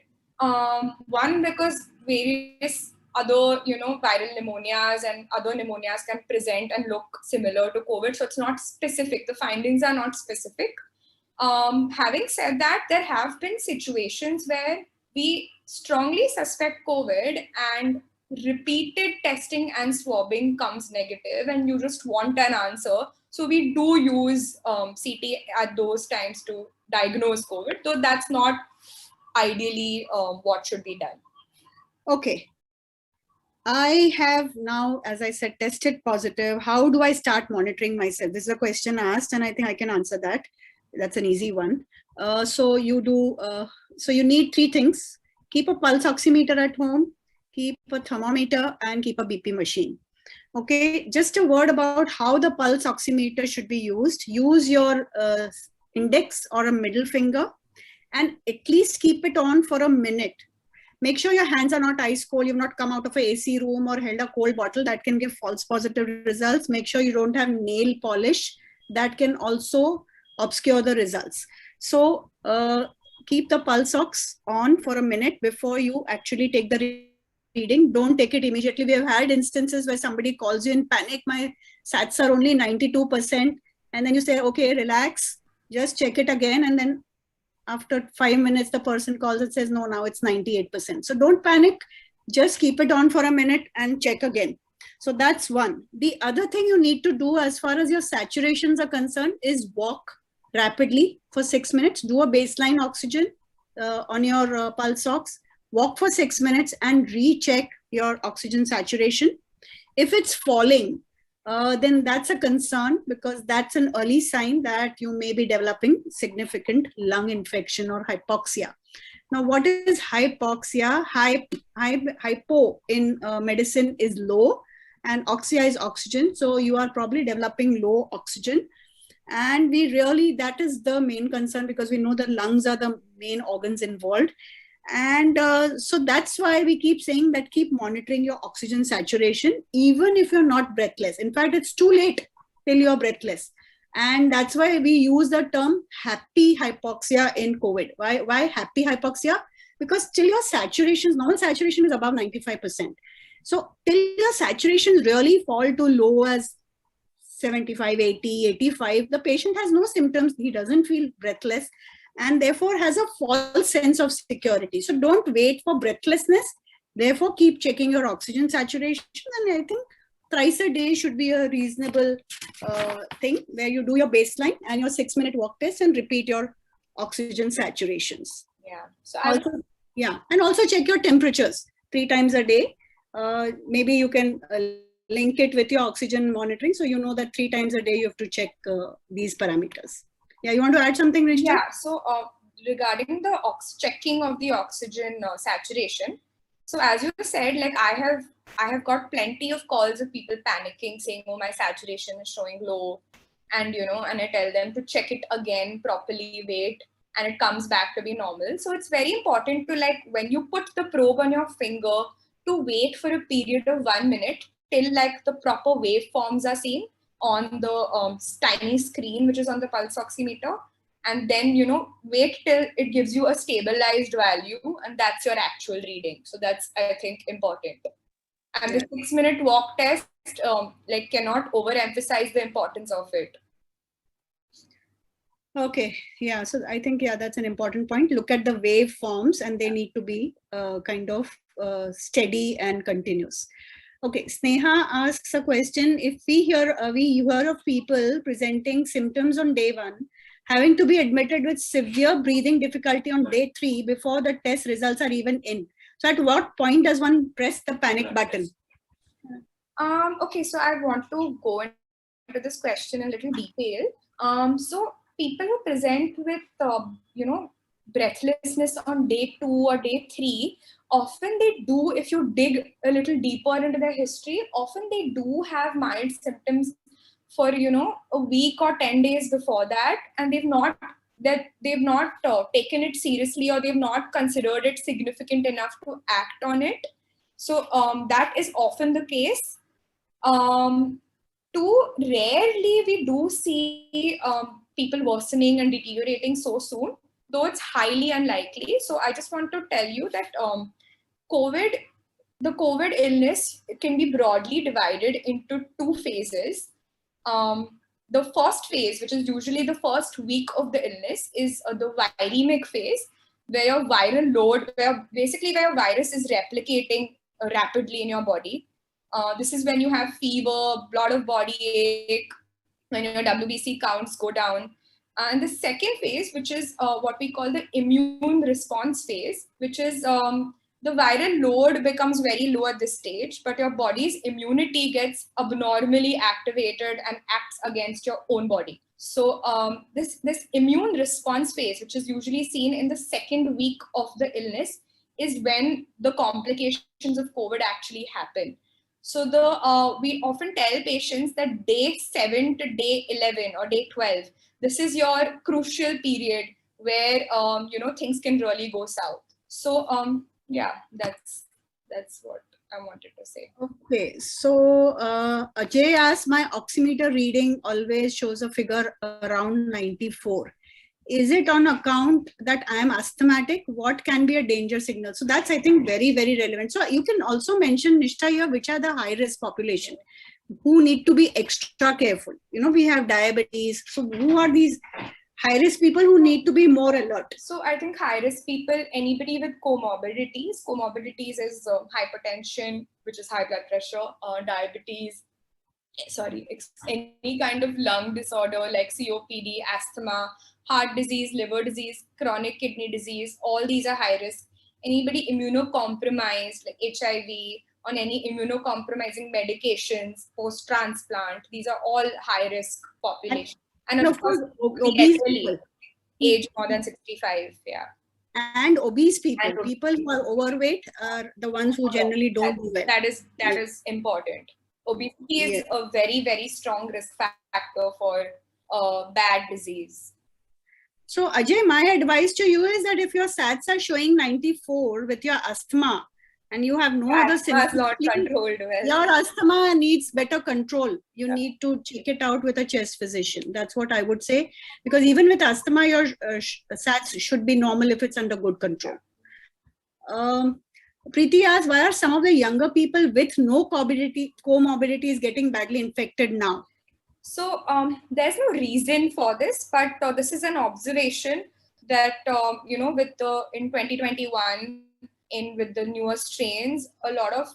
[SPEAKER 6] One, because various other, viral pneumonias and other pneumonias can present and look similar to COVID. So it's not specific. The findings are not specific. Having said that, there have been situations where we strongly suspect COVID and repeated testing and swabbing comes negative and you just want an answer. So we do use CT at those times to diagnose COVID, though that's not ideally what should be done.
[SPEAKER 3] Okay. I have now, as I said, tested positive. How do I start monitoring myself? This is a question asked, and I think I can answer that. That's an easy one. So you need 3 things. Keep a pulse oximeter at home, keep a thermometer, and keep a BP machine. Okay, just a word about how the pulse oximeter should be used. Use your index or a middle finger and at least keep it on for a minute. Make sure your hands are not ice cold. You've not come out of an AC room or held a cold bottle. That can give false positive results. Make sure you don't have nail polish. That can also obscure the results. So keep the pulse ox on for a minute before you actually take the reading. Don't take it immediately. We have had instances where somebody calls you in panic. My SATs are only 92%. And then you say, okay, relax, just check it again. And then after 5 minutes, the person calls and says, no, now it's 98%. So don't panic. Just keep it on for a minute and check again. So that's one. The other thing you need to do as far as your saturations are concerned is walk rapidly for 6 minutes. Do a baseline oxygen on your pulse ox. Walk for 6 minutes and recheck your oxygen saturation. If it's falling, then that's a concern because that's an early sign that you may be developing significant lung infection or hypoxia. Now, what is hypoxia? Hypo in medicine is low and oxia is oxygen. So you are probably developing low oxygen. And that is the main concern because we know the lungs are the main organs involved. And so that's why we keep saying that keep monitoring your oxygen saturation, even if you're not breathless. In fact, it's too late till you're breathless. And that's why we use the term happy hypoxia in COVID. Why happy hypoxia? Because till your saturation, normal saturation is above 95%. So till your saturations really fall to low as 75, 80, 85, the patient has no symptoms. He doesn't feel breathless and therefore has a false sense of security. So don't wait for breathlessness. Therefore, keep checking your oxygen saturation. And I think thrice a day should be a reasonable thing where you do your baseline and your 6-minute walk test and repeat your oxygen saturations.
[SPEAKER 6] Yeah. So
[SPEAKER 3] and also check your temperatures 3 times a day. Maybe you can link it with your oxygen monitoring. So you know that 3 times a day you have to check these parameters. Yeah, you want to add something, Rishta?
[SPEAKER 6] Yeah, so regarding the checking of the oxygen saturation. So as you said, like I have got plenty of calls of people panicking saying, oh, my saturation is showing low. and and I tell them to check it again properly, wait, and it comes back to be normal. So it's very important to, like, when you put the probe on your finger, to wait for a period of 1 minute till like the proper waveforms are seen on the tiny screen which is on the pulse oximeter, and then wait till it gives you a stabilized value, and that's your actual reading. So that's, I think, important. And the 6-minute walk test, like, cannot overemphasize the importance of it.
[SPEAKER 3] Okay, yeah, so I think, yeah, that's an important point. Look at the waveforms, and they need to be kind of steady and continuous. Okay, Sneha asks a question. If we hear of people presenting symptoms on day 1, having to be admitted with severe breathing difficulty on day 3 before the test results are even in. So at what point does one press the panic button?
[SPEAKER 6] Okay, so I want to go into this question in a little detail. So people who present with, breathlessness on day 2 or day 3, often they do, if you dig a little deeper into their history, often they do have mild symptoms for, a week or 10 days before that, and they've not taken it seriously, or they've not considered it significant enough to act on it. So that is often the case. Too rarely we do see people worsening and deteriorating so soon, though it's highly unlikely. So I just want to tell you that the COVID illness can be broadly divided into 2 phases. The first phase, which is usually the first week of the illness, is the viremic phase, where your viral load, where your virus is replicating rapidly in your body. This is when you have fever, a lot of body ache, when your WBC counts go down. And the second phase, which is what we call the immune response phase, which is the viral load becomes very low at this stage, but your body's immunity gets abnormally activated and acts against your own body. So this immune response phase, which is usually seen in the second week of the illness, is when the complications of COVID actually happen. So we often tell patients that day 7 to day 11 or day 12, this is your crucial period where things can really go south. So yeah, that's what I wanted to say.
[SPEAKER 3] Okay, so Ajay asked, my oximeter reading always shows a figure around 94. Is it on account that I am asthmatic? What can be a danger signal? So that's, I think, very, very relevant. So you can also mention, Nishtha, here, which are the high-risk population who need to be extra careful. We have diabetes. So who are these high-risk people who need to be more alert?
[SPEAKER 6] So I think high-risk people, anybody with comorbidities. Comorbidities is hypertension, which is high blood pressure, diabetes, any kind of lung disorder like COPD, asthma, heart disease, liver disease, chronic kidney disease, all these are high risk. Anybody immunocompromised like HIV, on any immunocompromising medications, post-transplant, these are all high risk population. And of course, obese people, age more than 65, yeah.
[SPEAKER 3] And obese people, people who are overweight are the ones who generally don't do well.
[SPEAKER 6] That is important. Obesity is a very, very strong risk factor for bad disease.
[SPEAKER 3] So Ajay, my advice to you is that if your SATs are showing 94 with your asthma and you have no other symptoms,
[SPEAKER 6] not controlled well,
[SPEAKER 3] your asthma needs better control. You need to check it out with a chest physician. That's what I would say, because even with asthma, your SATs should be normal if it's under good control. Preeti asks, why are some of the younger people with no comorbidities getting badly infected now?
[SPEAKER 6] So there's no reason for this, but this is an observation that, in 2021, with the newer strains, a lot of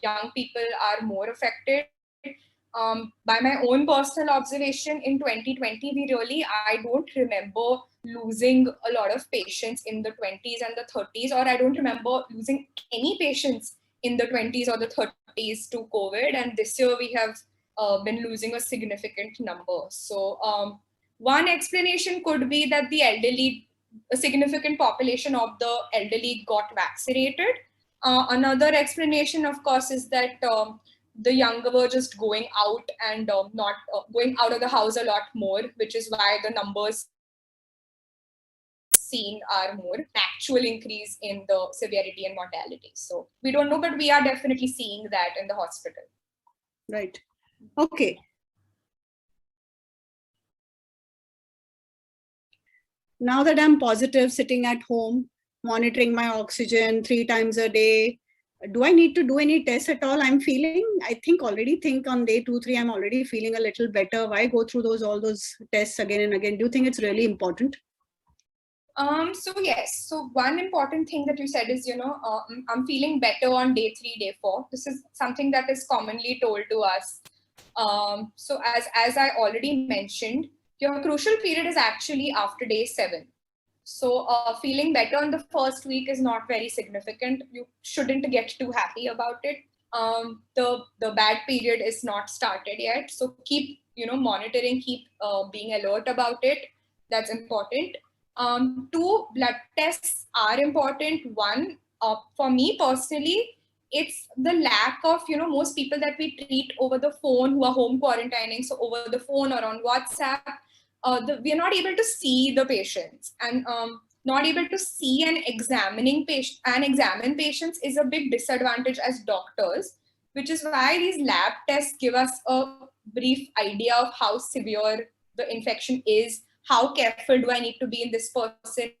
[SPEAKER 6] young people are more affected. By my own personal observation, in 2020, I don't remember losing a lot of patients in the 20s and the 30s, or I don't remember losing any patients in the 20s or the 30s to COVID. And this year we have been losing a significant number. So one explanation could be that the elderly, a significant population of the elderly got vaccinated. Another explanation, of course, is that the younger were just going out and not going out of the house a lot more, which is why the numbers seen are more actual increase in the severity and mortality. So we don't know, but we are definitely seeing that in the hospital.
[SPEAKER 3] Right. Okay. Now that I'm positive, sitting at home, monitoring my oxygen 3 times a day, do I need to do any tests at all? I'm feeling, I think on day 2, 3, I'm already feeling a little better. Why go through all those tests again and again? Do you think it's really important?
[SPEAKER 6] So yes, so one important thing that you said is, I'm feeling better on day 3, day 4. This is something that is commonly told to us. So as I already mentioned, your crucial period is actually after day 7. So feeling better on the first week is not very significant. You shouldn't get too happy about it. The bad period is not started yet. So keep, monitoring, keep being alert about it. That's important. 2, blood tests are important. 1, for me personally, it's the lack of, most people that we treat over the phone who are home quarantining. So over the phone or on WhatsApp, we are not able to see the patients, and not able to see and examine patients is a big disadvantage as doctors, which is why these lab tests give us a brief idea of how severe the infection is, how careful do I need to be in this person,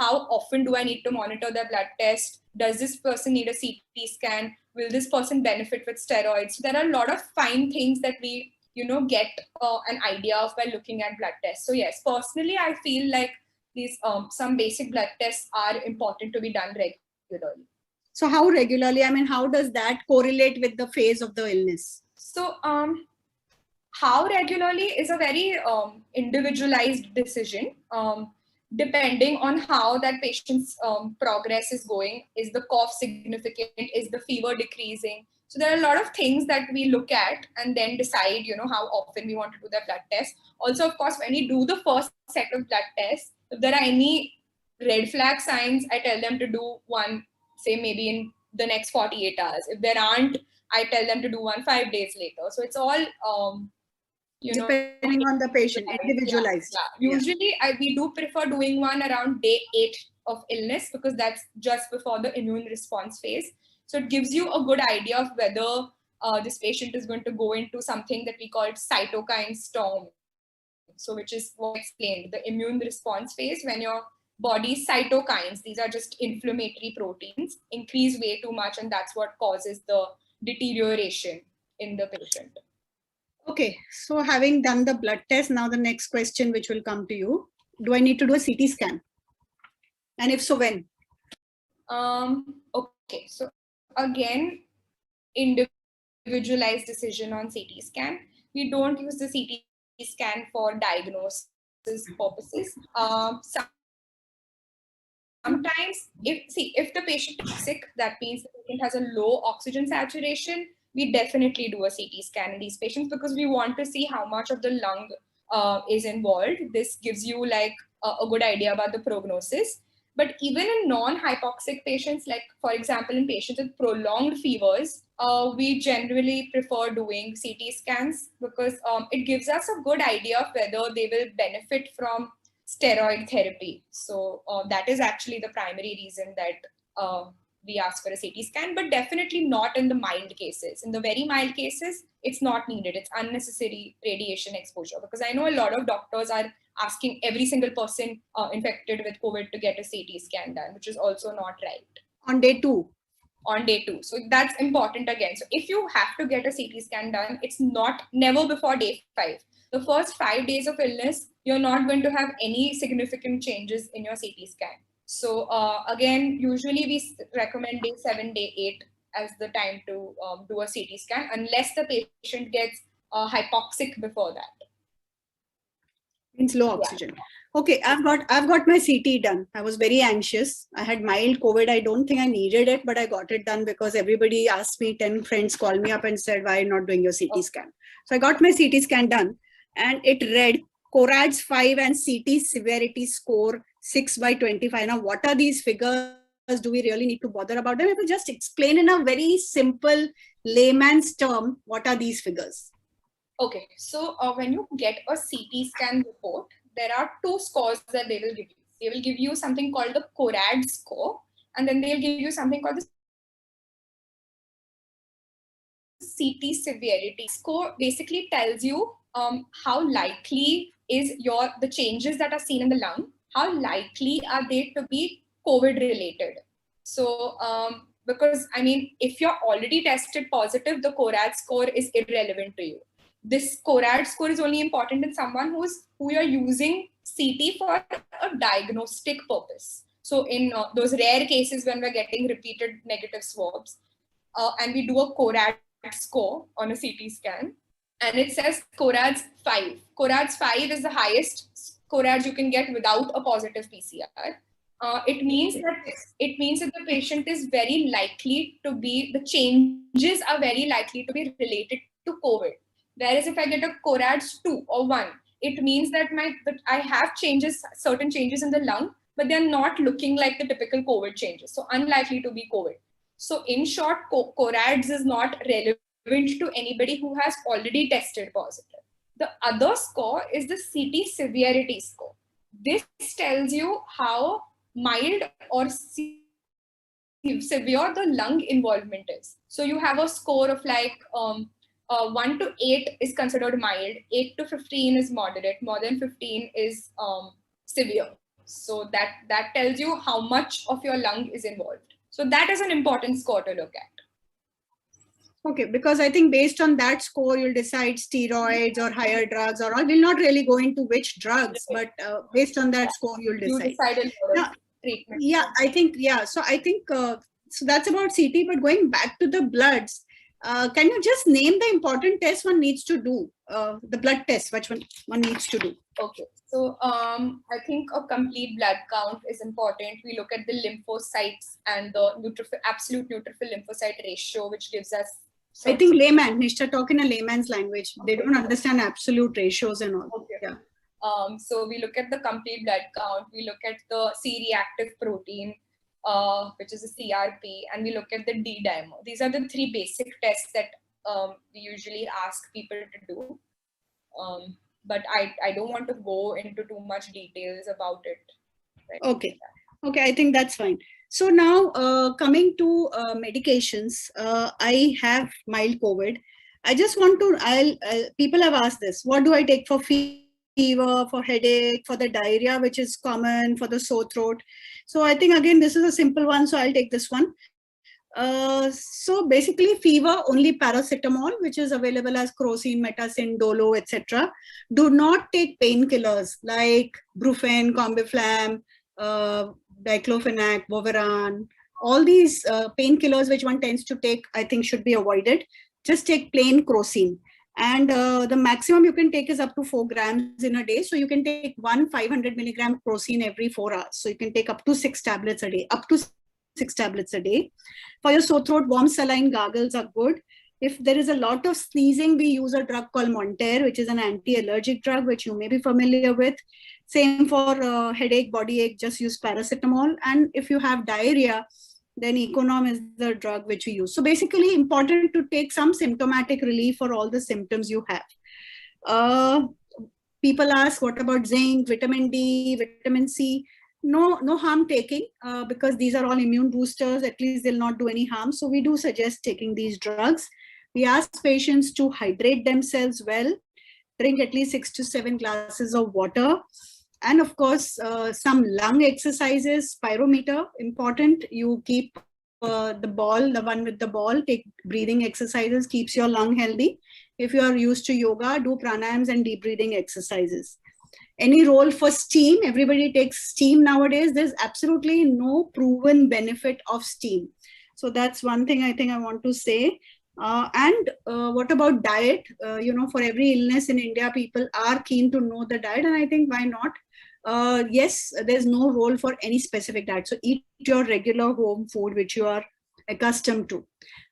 [SPEAKER 6] how often do I need to monitor their blood test, does this person need a CT scan, will this person benefit with steroids. So there are a lot of fine things that we get an idea of by looking at blood tests. So yes, personally, I feel like these some basic blood tests are important to be done regularly.
[SPEAKER 3] So how regularly? I mean, how does that correlate with the phase of the illness?
[SPEAKER 6] So how regularly is a very individualized decision, depending on how that patient's progress is going. Is the cough significant? Is the fever decreasing? So there are a lot of things that we look at and then decide, how often we want to do the blood test. Also, of course, when we do the first set of blood tests, if there are any red flag signs, I tell them to do one, say maybe in the next 48 hours. If there aren't, I tell them to do one 5 days later. So it's all,
[SPEAKER 3] depending on the patient, individualized.
[SPEAKER 6] Yeah. Usually, we do prefer doing one around day 8 of illness, because that's just before the immune response phase. So it gives you a good idea of whether this patient is going to go into something that we call cytokine storm. So which is what I explained, the immune response phase, when your body's cytokines, these are just inflammatory proteins, increase way too much, and that's what causes the deterioration in the patient.
[SPEAKER 3] Okay, so having done the blood test, now the next question which will come to you, do I need to do a CT scan? And if so, when?
[SPEAKER 6] Okay, so again, individualized decision on CT scan. We don't use the CT scan for diagnosis purposes. Sometimes, if the patient is sick, that means the patient has a low oxygen saturation, we definitely do a CT scan in these patients, because we want to see how much of the lung is involved. This gives you like a good idea about the prognosis. But even in non-hypoxic patients, like for example, in patients with prolonged fevers, we generally prefer doing CT scans, because it gives us a good idea of whether they will benefit from steroid therapy. So that is actually the primary reason that we ask for a CT scan, but definitely not in the mild cases. In the very mild cases, it's not needed. It's unnecessary radiation exposure, because I know a lot of doctors are asking every single person infected with COVID to get a CT scan done, which is also not right.
[SPEAKER 3] On day 2?
[SPEAKER 6] On day 2. So that's important again. So if you have to get a CT scan done, it's never before day 5. The first 5 days of illness, you're not going to have any significant changes in your CT scan. So again, usually we recommend day 7, day 8 as the time to do a CT scan, unless the patient gets hypoxic before that.
[SPEAKER 3] Means low oxygen. Yeah. Okay, I've got my CT done. I was very anxious. I had mild COVID. I don't think I needed it, but I got it done because everybody asked me, 10 friends called me up and said, why are you not doing your CT scan? So I got my CT scan done, and it read CORADS 5 and CT severity score 6/25. Now, what are these figures? do we really need to bother about them? If you just explain in a very simple layman's term, what are these figures?
[SPEAKER 6] Okay, so when you get a CT scan report, there are two scores that they will give you. They will give you something called the CORAD score, and then they'll give you something called the CT severity score. Basically tells you how likely is the changes that are seen in the lung, how likely are they to be COVID related. So because I mean, if you're already tested positive, the CORAD score is irrelevant to you. This CORAD score is only important in someone who you're using CT for a diagnostic purpose. So in those rare cases when we're getting repeated negative swabs, and we do a CORAD score on a CT scan, and it says CORAD's 5. CORAD's 5 is the highest CORAD you can get without a positive PCR. It means that the patient is very likely to be, the changes are very likely to be related to COVID. Whereas if I get a CORAD's 2 or 1, it means that I have certain changes in the lung, but they're not looking like the typical COVID changes. So unlikely to be COVID. So in short, CORADs is not relevant to anybody who has already tested positive. The other score is the CT severity score. This tells you how mild or severe the lung involvement is. So you have a score of like 1 to 8 is considered mild, 8 to 15 is moderate, more than 15 is severe. So that tells you how much of your lung is involved. So that is an important score to look at.
[SPEAKER 3] Okay, because I think based on that score, you'll decide steroids or higher drugs, or all. We'll not really go into which drugs, but based on that score, you'll decide.
[SPEAKER 6] You decide treatment.
[SPEAKER 3] Yeah, I think, yeah. So I think, so that's about CT, but going back to the bloods, can you just name the important tests one needs to do? The blood test, which one needs to do?
[SPEAKER 6] Okay, so I think a complete blood count is important. We look at the lymphocytes and the absolute neutrophil lymphocyte ratio, which gives us.
[SPEAKER 3] I think layman, Nishtha, talk in a layman's language. They don't understand absolute ratios and all.
[SPEAKER 6] Okay.
[SPEAKER 3] Yeah.
[SPEAKER 6] So we look at the complete blood count. We look at the C-reactive protein, which is a CRP, and we look at the D-dimer. These are the 3 basic tests that we usually ask people to do. But I don't want to go into too much details about it. Right?
[SPEAKER 3] Okay. Okay, I think that's fine. So now coming to medications, I have mild COVID. I just want to, people have asked this, what do I take for fever, for headache, for the diarrhea, which is common, for the sore throat? So I think, again, this is a simple one, so I'll take this one. So basically fever, only paracetamol, which is available as Crocin, Metacin, Dolo, etc. Do not take painkillers like Brufen, Combiflam, Diclofenac, Voveran. All these painkillers which one tends to take, I think should be avoided. Just take plain Crocin. And the maximum you can take is up to 4 grams in a day. So you can take 1 500 milligram Crocin every 4 hours. So you can take up to 6 tablets a day, up to 6 tablets a day. For your sore throat, warm saline gargles are good. If there is a lot of sneezing, we use a drug called Monter, which is an anti-allergic drug, which you may be familiar with. Same for headache, body ache, just use paracetamol. And if you have diarrhea, then Econom is the drug which we use. So basically important to take some symptomatic relief for all the symptoms you have. People ask, what about zinc, vitamin D, vitamin C? No harm taking because these are all immune boosters. At least they'll not do any harm. So we do suggest taking these drugs. We ask patients to hydrate themselves well, drink at least 6 to 7 glasses of water. And of course, some lung exercises, spirometer, important. You keep the one with the ball, take breathing exercises, keeps your lung healthy. If you are used to yoga, do pranayams and deep breathing exercises. Any role for steam? Everybody takes steam nowadays. There's absolutely no proven benefit of steam. So that's one thing I think I want to say. And what about diet? For every illness in India, people are keen to know the diet. And I think why not? Yes, there's no role for any specific diet. So eat your regular home food, which you are accustomed to.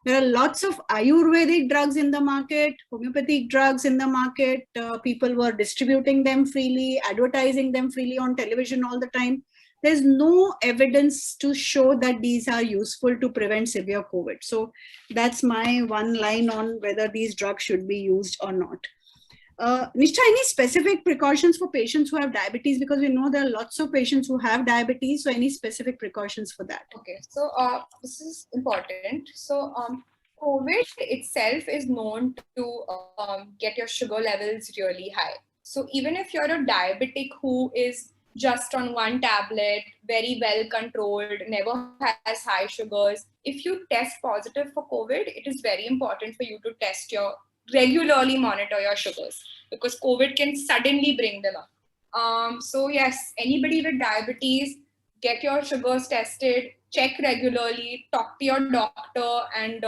[SPEAKER 3] There are lots of Ayurvedic drugs in the market, homeopathic drugs in the market. People were distributing them freely, advertising them freely on television all the time. there's no evidence to show that these are useful to prevent severe COVID. So that's my one line on whether these drugs should be used or not. Nishtha, any specific precautions for patients who have diabetes? Because we know there are lots of patients who have diabetes. So any specific precautions for that?
[SPEAKER 6] Okay, so this is important. So COVID itself is known to get your sugar levels really high. So even if you're a diabetic who is just on one tablet, very well controlled, never has high sugars, if you test positive for COVID, it is very important for you to regularly monitor your sugars, because COVID can suddenly bring them up. So yes, anybody with diabetes, get your sugars tested, check regularly, talk to your doctor, and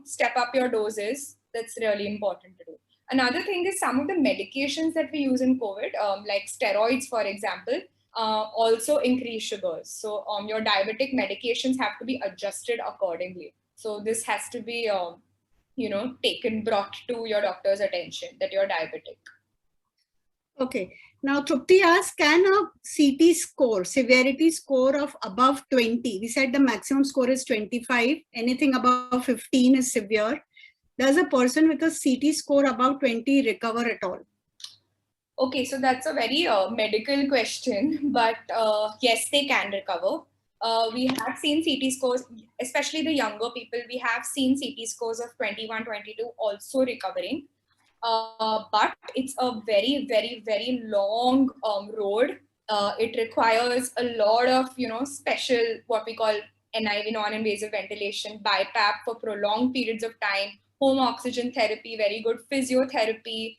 [SPEAKER 6] step up your doses. That's really important to do. Another thing is some of the medications that we use in COVID, like steroids, for example, also increase sugars. So your diabetic medications have to be adjusted accordingly. So this has to be brought to your doctor's attention that you're diabetic.
[SPEAKER 3] Okay. Now, Trupti asks, can a CT score, severity score of above 20, we said the maximum score is 25, anything above 15 is severe. Does a person with a CT score above 20 recover at all?
[SPEAKER 6] Okay, so that's a very medical question, but yes, they can recover. We have seen CT scores, especially the younger people, we have seen CT scores of 21, 22 also recovering. But it's a very, very, very long road. It requires a lot of, special, what we call NIV, non-invasive ventilation, BiPAP for prolonged periods of time, home oxygen therapy, very good physiotherapy.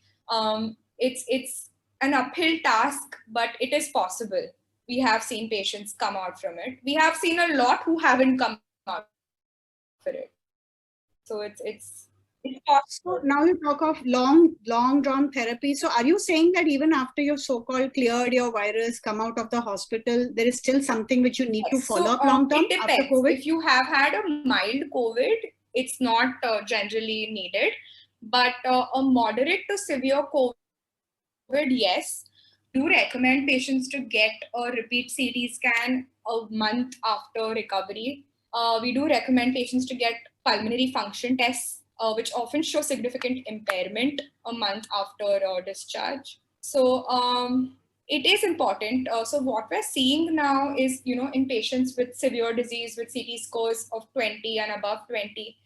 [SPEAKER 6] It's an uphill task, but it is possible. We have seen patients come out from it. We have seen a lot who haven't come out for it. So it's possible.
[SPEAKER 3] So now you talk of long drawn therapy. So are you saying that even after you've so-called cleared your virus, come out of the hospital, there is still something which you need to follow up long term after COVID?
[SPEAKER 6] If you have had a mild COVID, it's not generally needed. But a moderate to severe COVID, yes, do recommend patients to get a repeat CT scan a month after recovery. We do recommend patients to get pulmonary function tests, which often show significant impairment a month after discharge. So it is important. So what we're seeing now is, in patients with severe disease with CT scores of 20 and above 20,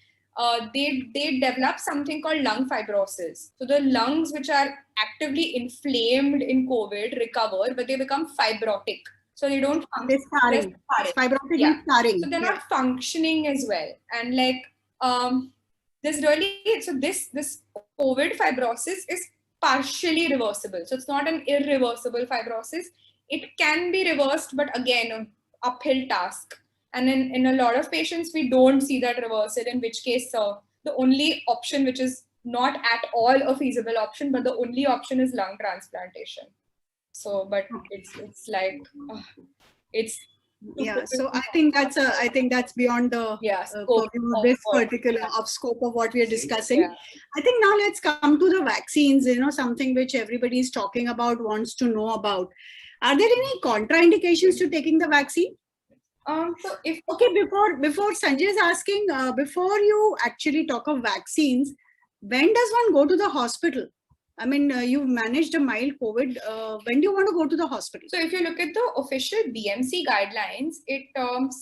[SPEAKER 6] they develop something called lung fibrosis. So the lungs, which are actively inflamed in COVID, recover, but they become fibrotic. So they don't function.
[SPEAKER 3] Fibrotic
[SPEAKER 6] yeah.
[SPEAKER 3] is scarring.
[SPEAKER 6] So they're not functioning as well. And this COVID fibrosis is partially reversible. So it's not an irreversible fibrosis. It can be reversed, but again, an uphill task. And in a lot of patients, we don't see that reversal, in which case the only option, which is not at all a feasible option, but the only option is lung transplantation. So, but it's like, it's...
[SPEAKER 3] Yeah, so I think that's beyond the scope of this particular scope of what we are discussing.
[SPEAKER 6] Yeah.
[SPEAKER 3] I think now let's come to the vaccines, something which everybody is talking about, wants to know about. Are there any contraindications to taking the vaccine? Before Sanjay is asking, before you actually talk of vaccines, when does one go to the hospital? I mean, you've managed a mild COVID. When do you want to go to the hospital?
[SPEAKER 6] So if you look at the official BMC guidelines, it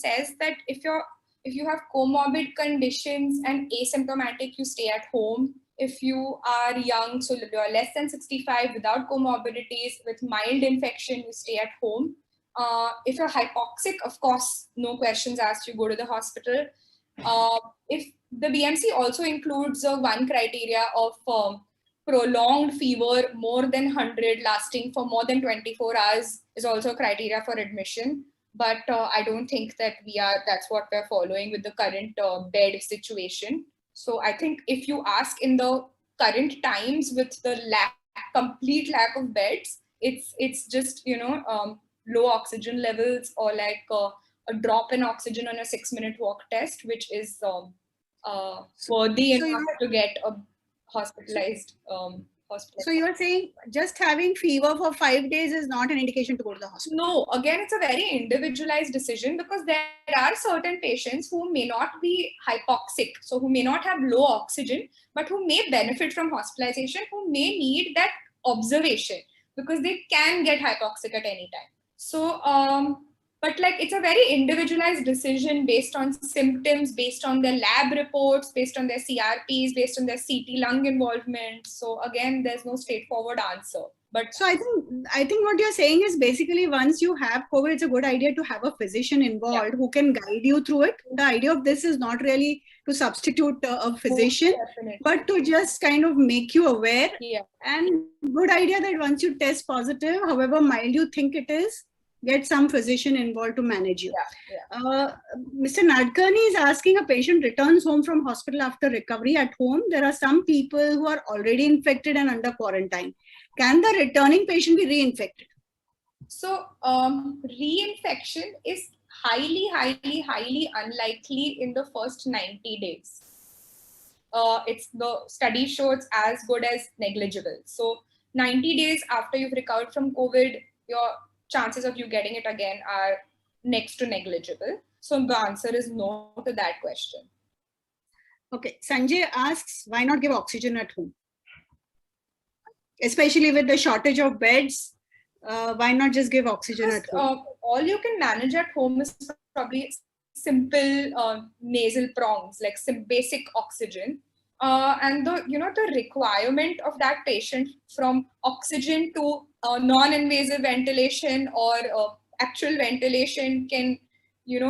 [SPEAKER 6] says that if you have comorbid conditions and asymptomatic, you stay at home. If you are young, so you're less than 65 without comorbidities, with mild infection, you stay at home. If you're hypoxic, of course, no questions asked, you go to the hospital. If the BMC also includes one criteria of prolonged fever more than 100 lasting for more than 24 hours is also a criteria for admission. But I don't think that that's what we're following with the current bed situation. So I think if you ask in the current times with the complete lack of beds, it's just, low oxygen levels or like a drop in oxygen on a 6-minute walk test, which is worthy enough to get a hospitalized hospitalization.
[SPEAKER 3] So you are saying just having fever for 5 days is not an indication to go to the hospital?
[SPEAKER 6] No, again, it's a very individualized decision because there are certain patients who may not be hypoxic, so who may not have low oxygen, but who may benefit from hospitalization, who may need that observation because they can get hypoxic at any time. So, but like it's a very individualized decision based on symptoms, based on their lab reports, based on their CRPs, based on their CT lung involvement. So again, there's no straightforward answer. But
[SPEAKER 3] so I think what you're saying is basically once you have COVID, it's a good idea to have a physician involved who can guide you through it. The idea of this is not really to substitute a physician, but to just kind of make you aware.
[SPEAKER 6] Yeah.
[SPEAKER 3] And good idea that once you test positive, however mild you think it is, get some physician involved to manage you. Mr. Nadkarni is asking, a patient returns home from hospital after recovery at home. There are some people who are already infected and under quarantine. Can the returning patient be reinfected?
[SPEAKER 6] So reinfection is highly unlikely in the first 90 days. It's the study shows as good as negligible. So 90 days after you've recovered from COVID, your chances of you getting it again are next to negligible. So the answer is no to that question.
[SPEAKER 3] Okay, Sanjay asks, why not give oxygen at home? Especially with the shortage of beds, why not just give oxygen at home?
[SPEAKER 6] All you can manage at home is probably simple nasal prongs, like some basic oxygen. And the requirement of that patient from oxygen to non-invasive ventilation or actual ventilation can,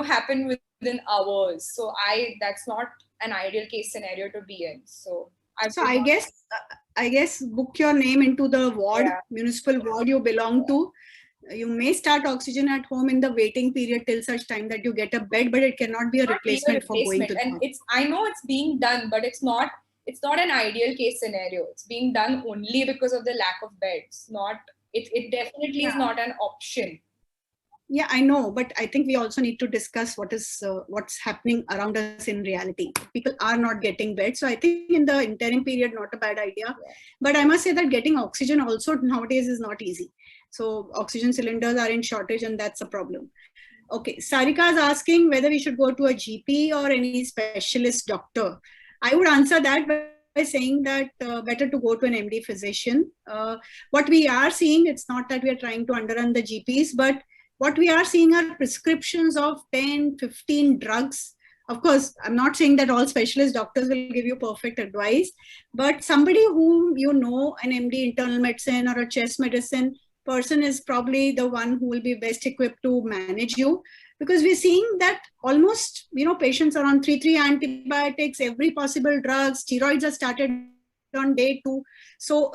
[SPEAKER 6] happen within hours. So that's not an ideal case scenario to be in. So
[SPEAKER 3] I guess book your name into the ward, municipal ward you belong to. You may start oxygen at home in the waiting period till such time that you get a bed, but it cannot be a replacement for going to the
[SPEAKER 6] hospital. And I know it's being done, but it's not an ideal case scenario. It's being done only because of the lack of beds. It definitely is not an option.
[SPEAKER 3] Yeah, I know, but I think we also need to discuss what's happening around us in reality. People are not getting beds. So I think in the interim period, not a bad idea. But I must say that getting oxygen also nowadays is not easy. So oxygen cylinders are in shortage and that's a problem. Okay, Sarika is asking whether we should go to a GP or any specialist doctor. I would answer that by saying that better to go to an MD physician. What we are seeing, it's not that we are trying to underrun the GPs, but what we are seeing are prescriptions of 10, 15 drugs. Of course, I'm not saying that all specialist doctors will give you perfect advice, but somebody whom an MD internal medicine or a chest medicine person is probably the one who will be best equipped to manage you, because we're seeing that almost, patients are on 3 antibiotics, every possible drug, steroids are started on day 2. So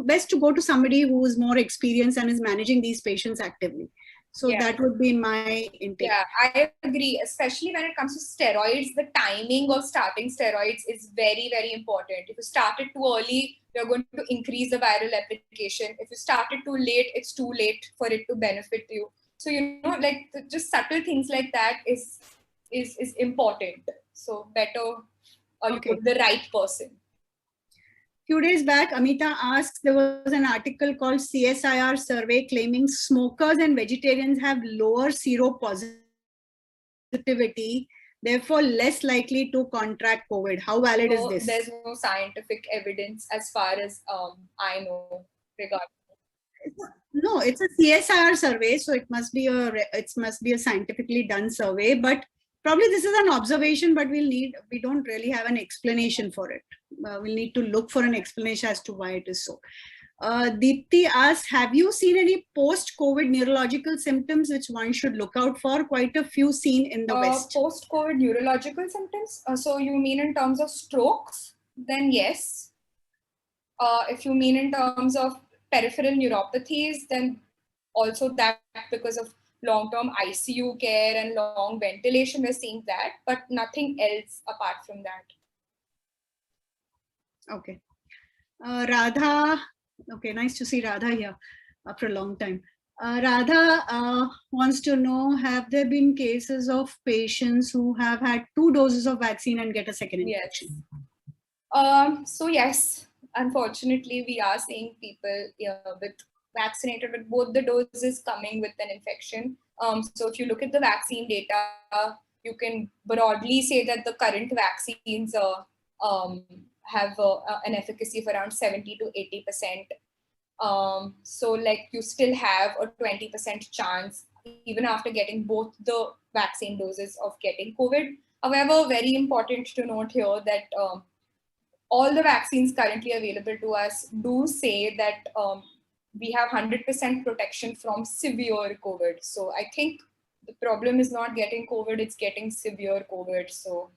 [SPEAKER 3] best to go to somebody who is more experienced and is managing these patients actively. So that would be my intake.
[SPEAKER 6] Yeah, I agree. Especially when it comes to steroids, the timing of starting steroids is very, very important. If you start it too early, you're going to increase the viral application. If you start it too late, it's too late for it to benefit you. So, just subtle things like that is important. So better you put the right person.
[SPEAKER 3] Few days back, Amita asked, there was an article called CSIR survey claiming smokers and vegetarians have lower seropositivity, therefore less likely to contract COVID. How valid is this?
[SPEAKER 6] There's no scientific evidence as far as I know regarding.
[SPEAKER 3] No, it's a CSIR survey, so it must be a scientifically done survey. But probably this is an observation, but we don't really have an explanation for it. We'll need to look for an explanation as to why it is so. Deepthi asks, have you seen any post-COVID neurological symptoms which one should look out for? Quite a few seen in the West.
[SPEAKER 6] Post-COVID neurological symptoms? So you mean in terms of strokes? Then yes. If you mean in terms of peripheral neuropathies, then also that because of long-term ICU care and long ventilation, we're seeing that, but nothing else apart from that.
[SPEAKER 3] Okay. Radha, okay, nice to see Radha here after a long time. Radha wants to know, have there been cases of patients who have had 2 doses of vaccine and get a second injection?
[SPEAKER 6] So yes, unfortunately, we are seeing people vaccinated with both the doses coming with an infection. So if you look at the vaccine data, you can broadly say that the current vaccines have an efficacy of around 70 to 80%. So like you still have a 20% chance even after getting both the vaccine doses of getting COVID. However, very important to note here that all the vaccines currently available to us do say that we have 100% protection from severe COVID. So I think the problem is not getting COVID, it's getting severe COVID. So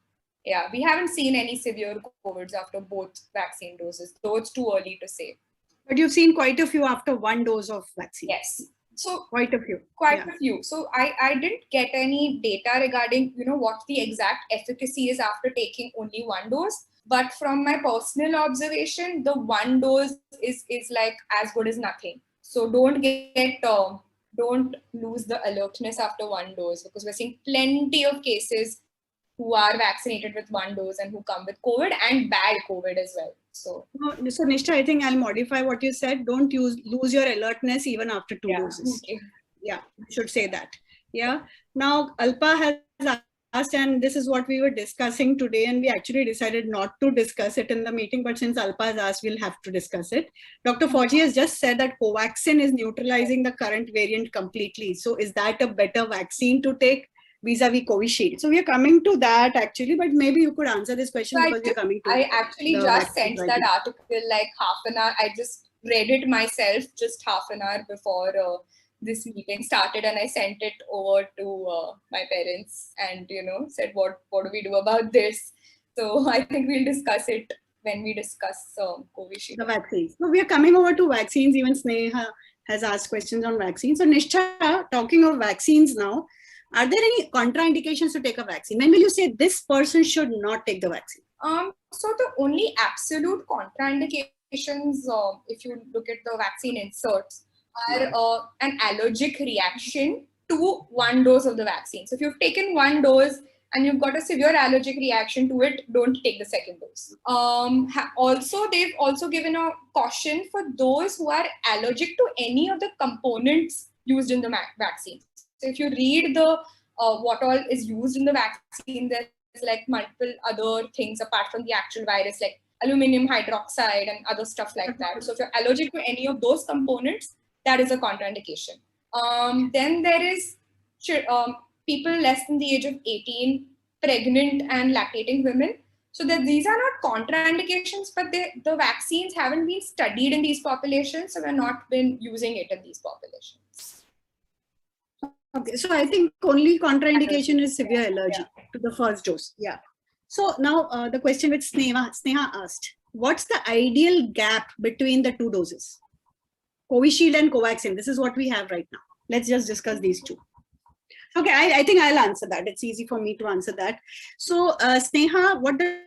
[SPEAKER 6] yeah, we haven't seen any severe COVIDs after both vaccine doses, though it's too early to say.
[SPEAKER 3] But you've seen quite a few after one dose of vaccine.
[SPEAKER 6] Yes. So
[SPEAKER 3] quite a few.
[SPEAKER 6] Quite a few. So I didn't get any data regarding, what the exact efficacy is after taking only one dose. But from my personal observation, the one dose is like as good as nothing. So don't lose the alertness after one dose, because we're seeing plenty of cases who are vaccinated with one dose and who come with COVID and bad COVID as well. So
[SPEAKER 3] Nishtha, I think I'll modify what you said. Don't lose your alertness even after two doses.
[SPEAKER 6] Okay.
[SPEAKER 3] Yeah, you should say that. Yeah. Now, Alpa has asked, and this is what we were discussing today, and we actually decided not to discuss it in the meeting, but since Alpa has asked, we'll have to discuss it. Dr. Fauci has just said that Covaxin is neutralizing the current variant completely. So is that a better vaccine to take vis-a-vis Covishield? So we are coming to that actually, but maybe you could answer this question because we're coming to
[SPEAKER 6] I actually just sent that article like half an hour. I just read it myself just half an hour before this meeting started, and I sent it over to my parents and, said, what do we do about this? So I think we'll discuss it when we discuss Covishield.
[SPEAKER 3] The vaccines. So we are coming over to vaccines. Even Sneha has asked questions on vaccines. So Nishtha, talking of vaccines now, are there any contraindications to take a vaccine? When will you say this person should not take the vaccine?
[SPEAKER 6] So the only absolute contraindications, if you look at the vaccine inserts, are an allergic reaction to one dose of the vaccine. So if you've taken one dose and you've got a severe allergic reaction to it, don't take the second dose. Also, they've also given a caution for those who are allergic to any of the components used in the vaccine. So if you read the what all is used in the vaccine, there's like multiple other things apart from the actual virus, like aluminum hydroxide and other stuff like that. So if you're allergic to any of those components, that is a contraindication. Then there is people less than the age of 18, pregnant and lactating women. So that these are not contraindications, but the vaccines haven't been studied in these populations, so we've not been using it in these populations.
[SPEAKER 3] Okay, so I think only contraindication is severe allergy to the first dose. Yeah. So now the question which Sneha asked, what's the ideal gap between the two doses? Covishield and Covaxin. This is what we have right now. Let's just discuss these two. Okay, I think I'll answer that. It's easy for me to answer that. So Sneha, what the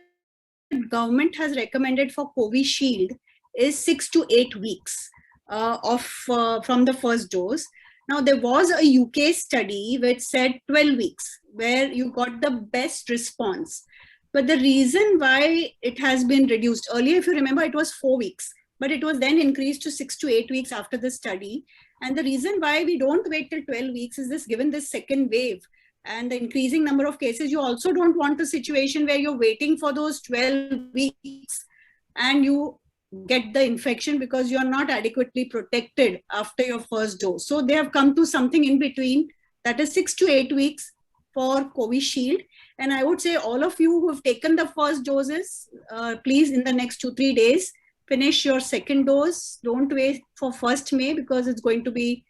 [SPEAKER 3] government has recommended for Covishield is 6 to 8 weeks from the first dose. Now, there was a UK study which said 12 weeks, where you got the best response. But the reason why it has been reduced, earlier, if you remember, it was 4 weeks, but it was then increased to 6 to 8 weeks after the study. And the reason why we don't wait till 12 weeks is this, given this second wave and the increasing number of cases, you also don't want a situation where you're waiting for those 12 weeks and you get the infection because you're not adequately protected after your first dose. So they have come to something in between, that is 6 to 8 weeks for Covishield. And I would say all of you who have taken the first doses, please in the next 2-3 days, finish your second dose. Don't wait for 1st May because it's going to be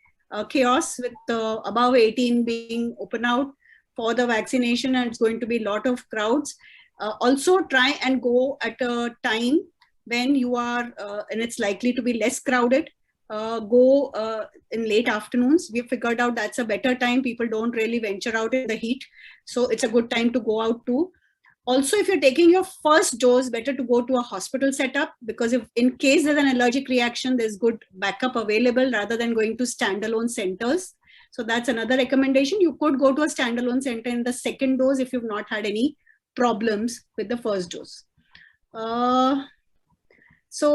[SPEAKER 3] chaos with above 18 being open out for the vaccination, and it's going to be a lot of crowds. Also try and go at a time when you are, and it's likely to be less crowded. Go in late afternoons. We figured out that's a better time. People don't really venture out in the heat. So it's a good time to go out too. Also, if you're taking your first dose, better to go to a hospital setup, because if in case there's an allergic reaction, there's good backup available rather than going to standalone centers. So that's another recommendation. You could go to a standalone center in the second dose if you've not had any problems with the first dose. So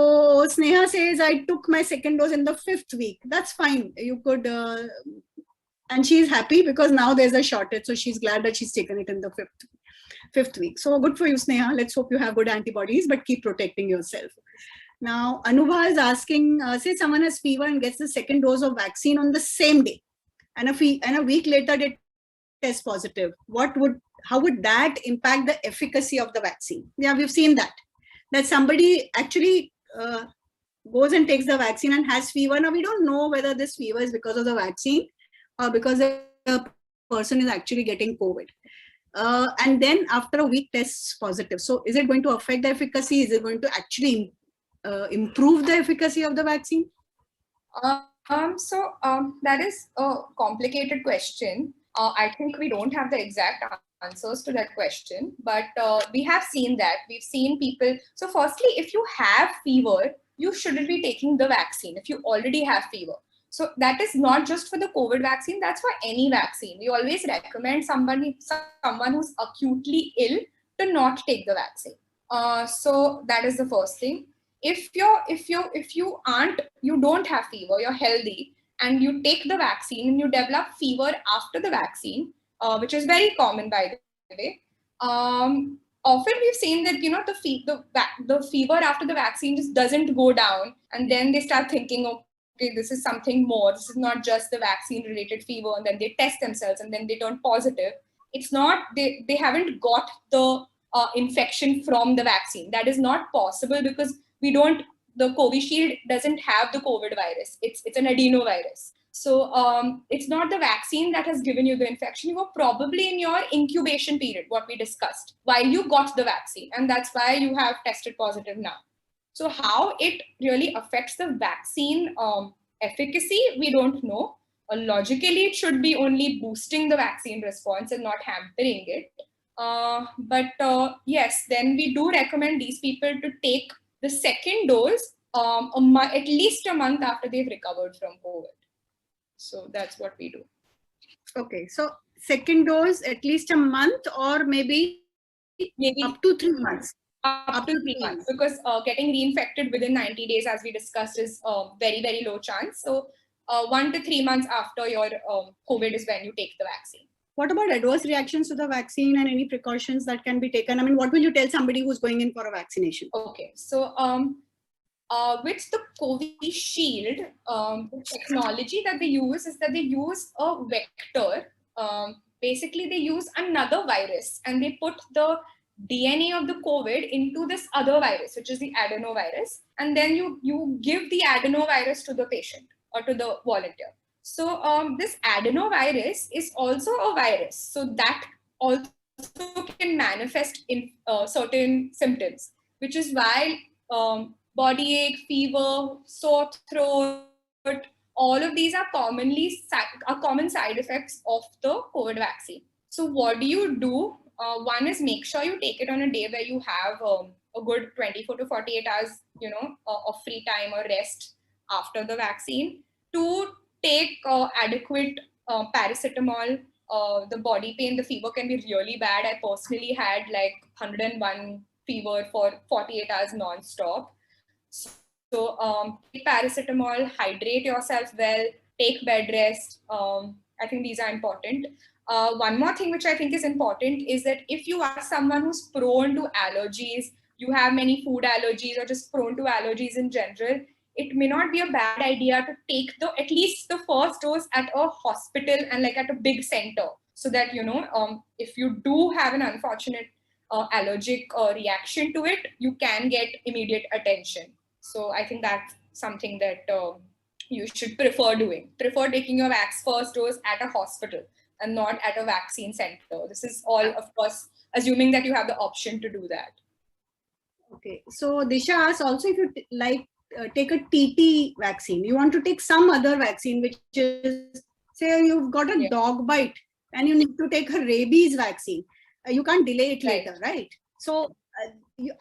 [SPEAKER 3] So Sneha says, I took my second dose in the 5th week. That's fine. You could, and she's happy because now there's a shortage. So she's glad that she's taken it in the fifth week. So good for you, Sneha. Let's hope you have good antibodies, but keep protecting yourself. Now, Anubha is asking, say someone has fever and gets the second dose of vaccine on the same day, and a week later they test positive. How would that impact the efficacy of the vaccine? Yeah, we've seen that somebody actually goes and takes the vaccine and has fever. Now we don't know whether this fever is because of the vaccine or because the person is actually getting COVID. And then after a week tests positive. So is it going to affect the efficacy? Is it going to actually improve the efficacy of the vaccine?
[SPEAKER 6] That is a complicated question. I think we don't have the exact answers to that question, but we have seen that. We've seen people. So firstly, if you have fever, you shouldn't be taking the vaccine if you already have fever. So that is not just for the COVID vaccine, that's for any vaccine. We always recommend someone who's acutely ill to not take the vaccine. So that is the first thing. If you don't have fever, you're healthy, and you take the vaccine and you develop fever after the vaccine, which is very common, by the way. Often we've seen that, you know, the fever after the vaccine just doesn't go down, and then they start thinking, okay, this is something more. This is not just the vaccine-related fever, and then they test themselves and then they turn positive. It's not, they haven't got the infection from the vaccine. That is not possible because the Covishield doesn't have the COVID virus. It's an adenovirus. So it's not the vaccine that has given you the infection. You were probably in your incubation period, what we discussed, while you got the vaccine. And that's why you have tested positive now. So how it really affects the vaccine efficacy, we don't know. Logically, it should be only boosting the vaccine response and not hampering it. But yes, then we do recommend these people to take the second dose at least a month after they've recovered from COVID. So that's what we do.
[SPEAKER 3] Okay, so second dose at least a month, or maybe up to 3 months.
[SPEAKER 6] Up to 3 months, because getting reinfected within 90 days, as we discussed, is very, very low chance. So 1 to 3 months after your COVID is when you take the vaccine.
[SPEAKER 3] What about adverse reactions to the vaccine and any precautions that can be taken? I mean, what will you tell somebody who's going in for a vaccination?
[SPEAKER 6] Okay, so with the Covishield, the technology that they use is that they use a vector. Basically, they use another virus and they put the DNA of the COVID into this other virus, which is the adenovirus. And then you give the adenovirus to the patient or to the volunteer. So this adenovirus is also a virus. So that also can manifest in certain symptoms, which is why body ache, fever, sore throat, all of these are common side effects of the COVID vaccine. So what do you do? One is make sure you take it on a day where you have a good 24 to 48 hours, of free time or rest after the vaccine. 2, take adequate paracetamol. The body pain, the fever can be really bad. I personally had like 101 fever for 48 hours non-stop. So take paracetamol, hydrate yourself well, take bed rest. I think these are important. One more thing which I think is important is that if you are someone who's prone to allergies, you have many food allergies or just prone to allergies in general, it may not be a bad idea to take at least the first dose at a hospital and like at a big center, so that, if you do have an unfortunate allergic reaction to it, you can get immediate attention. So I think that's something that you should prefer doing. Prefer taking your first dose at a hospital and not at a vaccine center. This is all, of course, assuming that you have the option to do that.
[SPEAKER 3] Okay, so Disha asks also if you take a TT vaccine, you want to take some other vaccine, which is, say you've got a dog bite and you need to take a rabies vaccine. You can't delay it later, right? So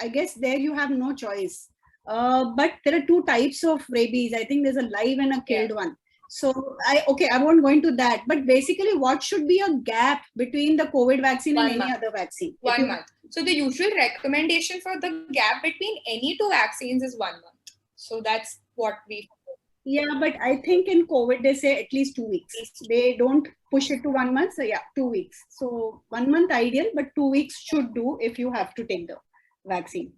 [SPEAKER 3] I guess there you have no choice. But there are 2 types of rabies. I think there's a live and a killed one. So I won't go into that. But basically, what should be a gap between the COVID vaccine and any other vaccine?
[SPEAKER 6] 1 month. So the usual recommendation for the gap between any 2 vaccines is 1 month. So that's what we.
[SPEAKER 3] Yeah, but I think in COVID, they say at least 2 weeks. They don't push it to 1 month. So yeah, 2 weeks. So 1 month ideal, but 2 weeks should do if you have to take the vaccine.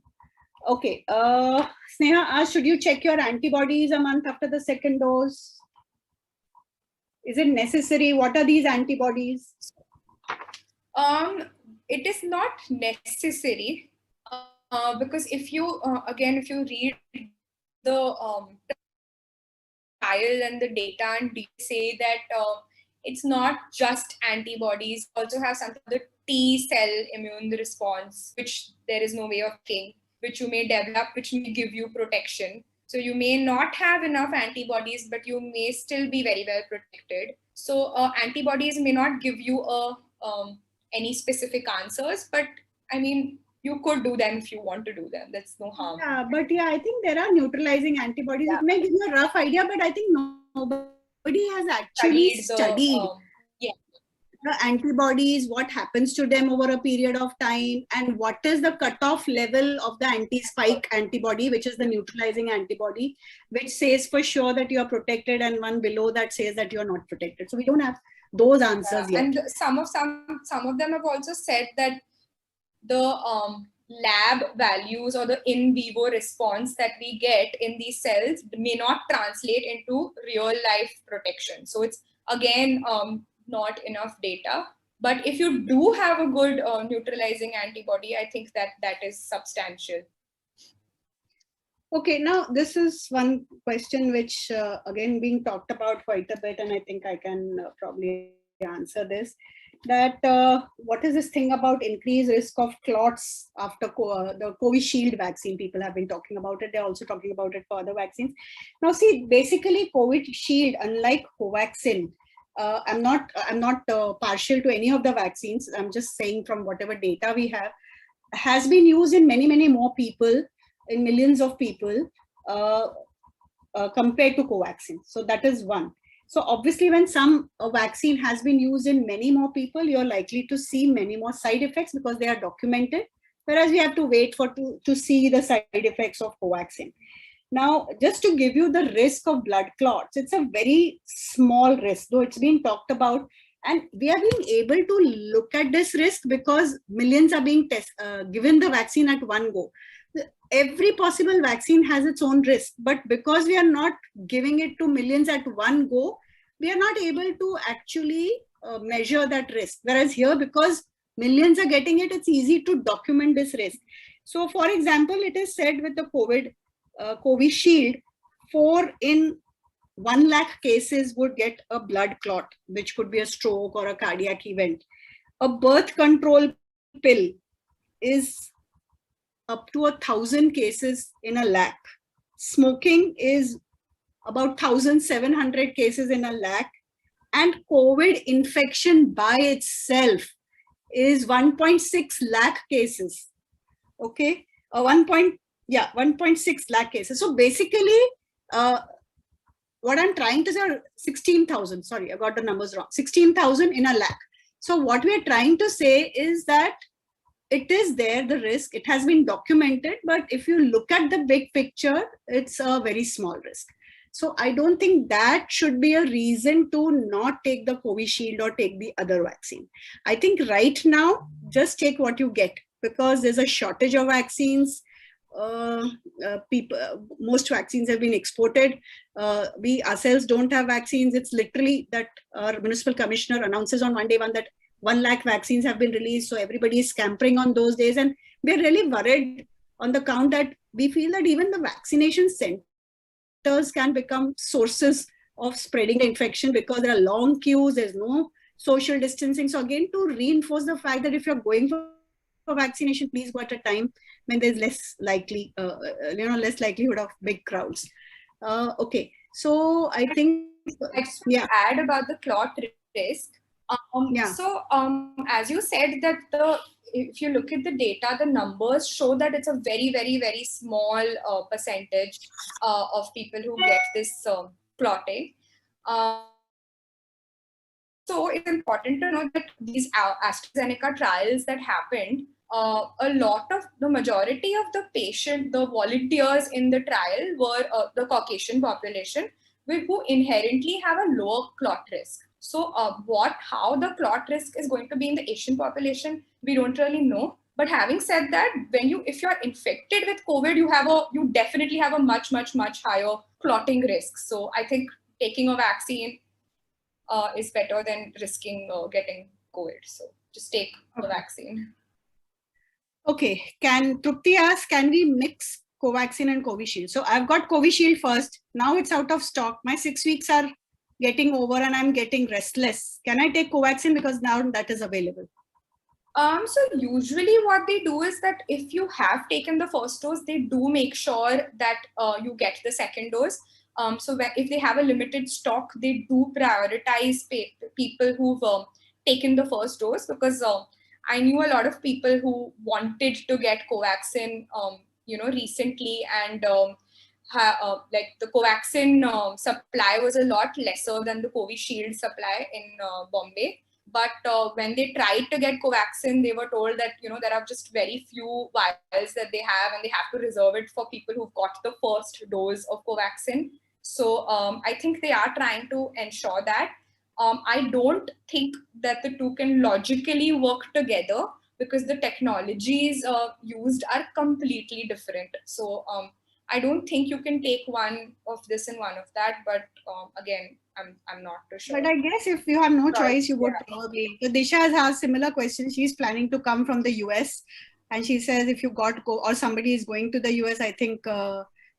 [SPEAKER 3] Okay. Sneha asked, should you check your antibodies a month after the second dose? Is it necessary? What are these antibodies?
[SPEAKER 6] It is not necessary because if you again, if you read the trial and the data, and they say that it's not just antibodies, also have something the T cell immune response, which there is no way of saying, which you may develop, which may give you protection. So you may not have enough antibodies, but you may still be very well protected. So antibodies may not give you any specific answers, but I mean, you could do them if you want to do them. That's no harm.
[SPEAKER 3] Yeah, but yeah, I think there are neutralizing antibodies.
[SPEAKER 6] Yeah.
[SPEAKER 3] It may give you a rough idea, but I think nobody has actually studied the antibodies, what happens to them over a period of time, and what is the cutoff level of the anti-spike antibody, which is the neutralizing antibody, which says for sure that you are protected, and one below that says that you are not protected. So we don't have those answers yet.
[SPEAKER 6] And some of them have also said that the lab values or the in vivo response that we get in these cells may not translate into real life protection. So it's again not enough data. But if you do have a good neutralizing antibody, I think that is substantial.
[SPEAKER 3] Okay, now this is one question which again being talked about quite a bit, and I think I can probably answer this. That what is this thing about increased risk of clots after the Covishield vaccine? People have been talking about it. They're also talking about it for other vaccines. Now, see, basically, Covishield, unlike Covaxin, I'm not partial to any of the vaccines. I'm just saying from whatever data we have, has been used in many more people, in millions of people, compared to Covaxin. So that is one. So obviously, when a vaccine has been used in many more people, you're likely to see many more side effects because they are documented, whereas we have to wait to see the side effects of Covaxin. Now, just to give you the risk of blood clots, it's a very small risk, though it's been talked about. And we are being able to look at this risk because millions are being given the vaccine at one go. Every possible vaccine has its own risk, but because we are not giving it to millions at one go, we are not able to actually measure that risk. Whereas here, because millions are getting it, it's easy to document this risk. So for example, it is said with the Covishield, 4 in 1 lakh cases would get a blood clot, which could be a stroke or a cardiac event. A birth control pill is up to 1,000 cases in a lakh. Smoking is about 1,700 cases in a lakh. And COVID infection by itself is 1.6 lakh cases. Okay, 1.6 lakh cases. So basically, what I'm trying to say, 16,000, sorry, I got the numbers wrong, 16,000 in a lakh. So what we're trying to say is that it is there, the risk, it has been documented, but if you look at the big picture, it's a very small risk. So I don't think that should be a reason to not take the Covishield or take the other vaccine. I think right now, just take what you get because there's a shortage of vaccines. Most vaccines have been exported. We ourselves don't have vaccines. It's literally that our municipal commissioner announces on one day that 1 lakh vaccines have been released. So everybody is scampering on those days. And we're really worried on the count that we feel that even the vaccination centers can become sources of spreading the infection because there are long queues, there's no social distancing. So again, to reinforce the fact that if you're going for vaccination, please go at a time when there's less less likelihood of big crowds. Okay, so I think
[SPEAKER 6] add about the clot risk. So as you said that if you look at the data, the numbers show that it's a very small percentage of people who get this clotting. So it's important to know that these AstraZeneca trials that happened, the majority of the volunteers in the trial were the Caucasian population, who inherently have a lower clot risk. So how the clot risk is going to be in the Asian population, we don't really know. But having said that, if you're infected with COVID, you definitely have a much higher clotting risk. So I think taking a vaccine is better than risking getting COVID. So just take the vaccine.
[SPEAKER 3] Okay, Trupti ask, can we mix Covaxin and Covishield? So I've got Covishield first. Now it's out of stock. My 6 weeks are getting over and I'm getting restless. Can I take Covaxin because now that is available?
[SPEAKER 6] So usually what they do is that if you have taken the first dose, they do make sure that you get the second dose. So if they have a limited stock, they do prioritize people who've taken the first dose, because I knew a lot of people who wanted to get Covaxin, recently, and like the Covaxin supply was a lot lesser than the Covishield supply in Bombay. But when they tried to get Covaxin, they were told that, there are just very few vials that they have, and they have to reserve it for people who've got the first dose of Covaxin. So I think they are trying to ensure that. I don't think that the two can logically work together, because the technologies used are completely different. So I don't think you can take one of this and one of that. But again, I'm not too sure.
[SPEAKER 3] But I guess if you have no choice, you would probably. So Disha has asked similar question. She's planning to come from the US, and she says if you or somebody is going to the US, I think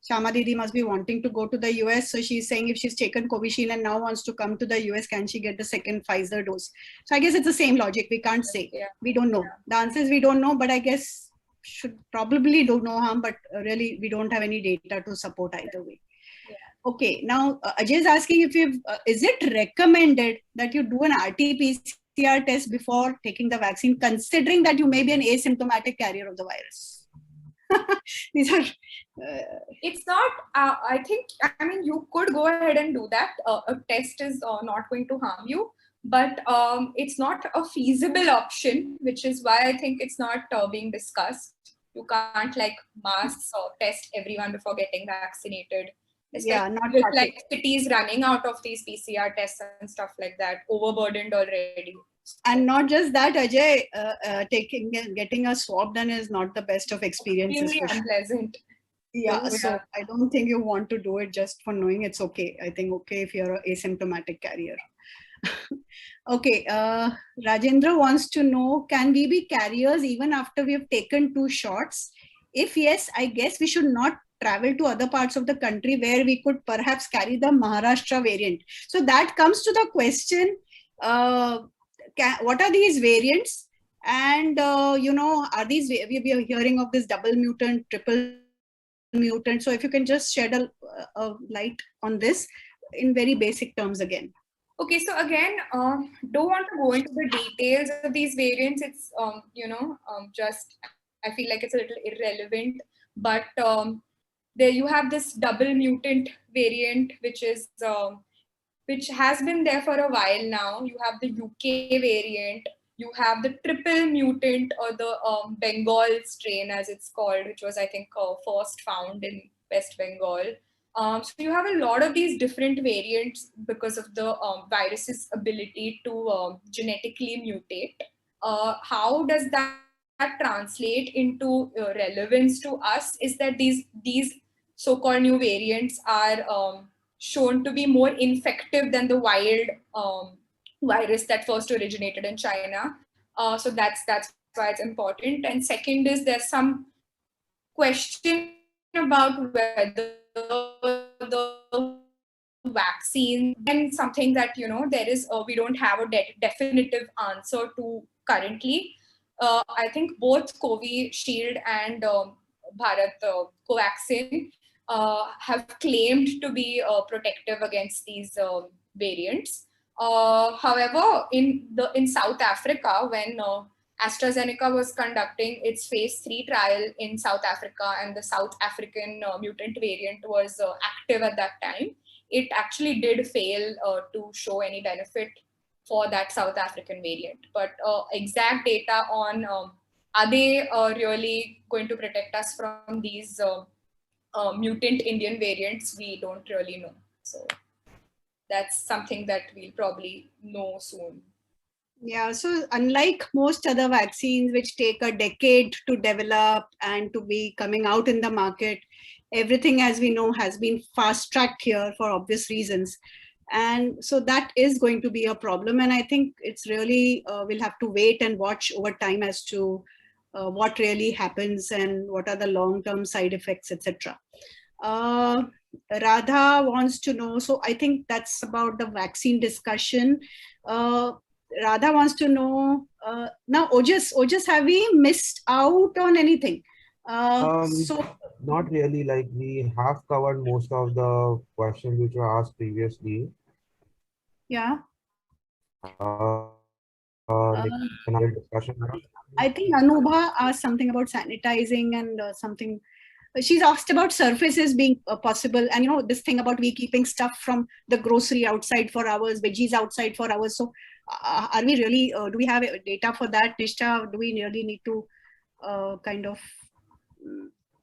[SPEAKER 3] Shama Didi must be wanting to go to the US. So she's saying if she's taken Covishield and now wants to come to the US, can she get the second Pfizer dose? So I guess it's the same logic. We can't say.
[SPEAKER 6] Yeah.
[SPEAKER 3] We don't know. The answer is we don't know, but I guess should probably do no harm, but really we don't have any data to support either way.
[SPEAKER 6] Yeah.
[SPEAKER 3] Okay, now Ajay is asking if is it recommended that you do an RT-PCR test before taking the vaccine, considering that you may be an asymptomatic carrier of the virus? These are.
[SPEAKER 6] It's not. I mean, you could go ahead and do that. A test is not going to harm you, but it's not a feasible option, which is why I think it's not being discussed. You can't like mass test everyone before getting vaccinated.
[SPEAKER 3] Yeah, not
[SPEAKER 6] with like cities running out of these PCR tests and stuff like that, overburdened already.
[SPEAKER 3] And not just that, Ajay, getting a swab done is not the best of experiences.
[SPEAKER 6] Really unpleasant.
[SPEAKER 3] Yeah, so I don't think you want to do it just for knowing it's okay. I think okay if you're an asymptomatic carrier. Okay, Rajendra wants to know, can we be carriers even after we have taken 2 shots? If yes, I guess we should not travel to other parts of the country where we could perhaps carry the Maharashtra variant. So that comes to the question, what are these variants? And, are these, we are hearing of this double mutant, triple mutant. So if you can just shed a light on this in very basic terms again.
[SPEAKER 6] Okay, so again, don't want to go into the details of these variants. It's, just, I feel like it's a little irrelevant, but there you have this double mutant variant, which has been there for a while now. You have the UK variant, you have the triple mutant, or the Bengal strain as it's called, which was, I think, first found in West Bengal. So you have a lot of these different variants because of the virus's ability to genetically mutate. How does that translate into relevance to us is that these so-called new variants are shown to be more infective than the wild virus that first originated in China. So that's why it's important. And second is there's some question about whether the vaccine and something that we don't have a definitive answer to currently. I think both Covishield and Bharat Covaxin have claimed to be protective against these variants. However, in South Africa, when AstraZeneca was conducting its phase 3 trial in South Africa, and the South African mutant variant was active at that time, it actually did fail to show any benefit for that South African variant. But exact data on are they really going to protect us from these mutant Indian variants? We don't really know. So that's something that we'll probably know soon.
[SPEAKER 3] Yeah, so unlike most other vaccines, which take a decade to develop and to be coming out in the market, everything, as we know, has been fast-tracked here for obvious reasons. And so that is going to be a problem. And I think it's really, we'll have to wait and watch over time as to what really happens and what are the long-term side effects, etc. Radha wants to know, so I think that's about the vaccine discussion. Radha wants to know, now Ojas, have we missed out on anything?
[SPEAKER 7] Not really, like we have covered most of the questions which were asked previously.
[SPEAKER 3] Yeah.
[SPEAKER 7] Another discussion.
[SPEAKER 3] I think Anubha asked something about sanitizing and something. She's asked about surfaces being possible, and you know, this thing about we keeping stuff from the grocery outside for hours, veggies outside for hours. So are we really, do we have data for that, Nishtha? Do we really need to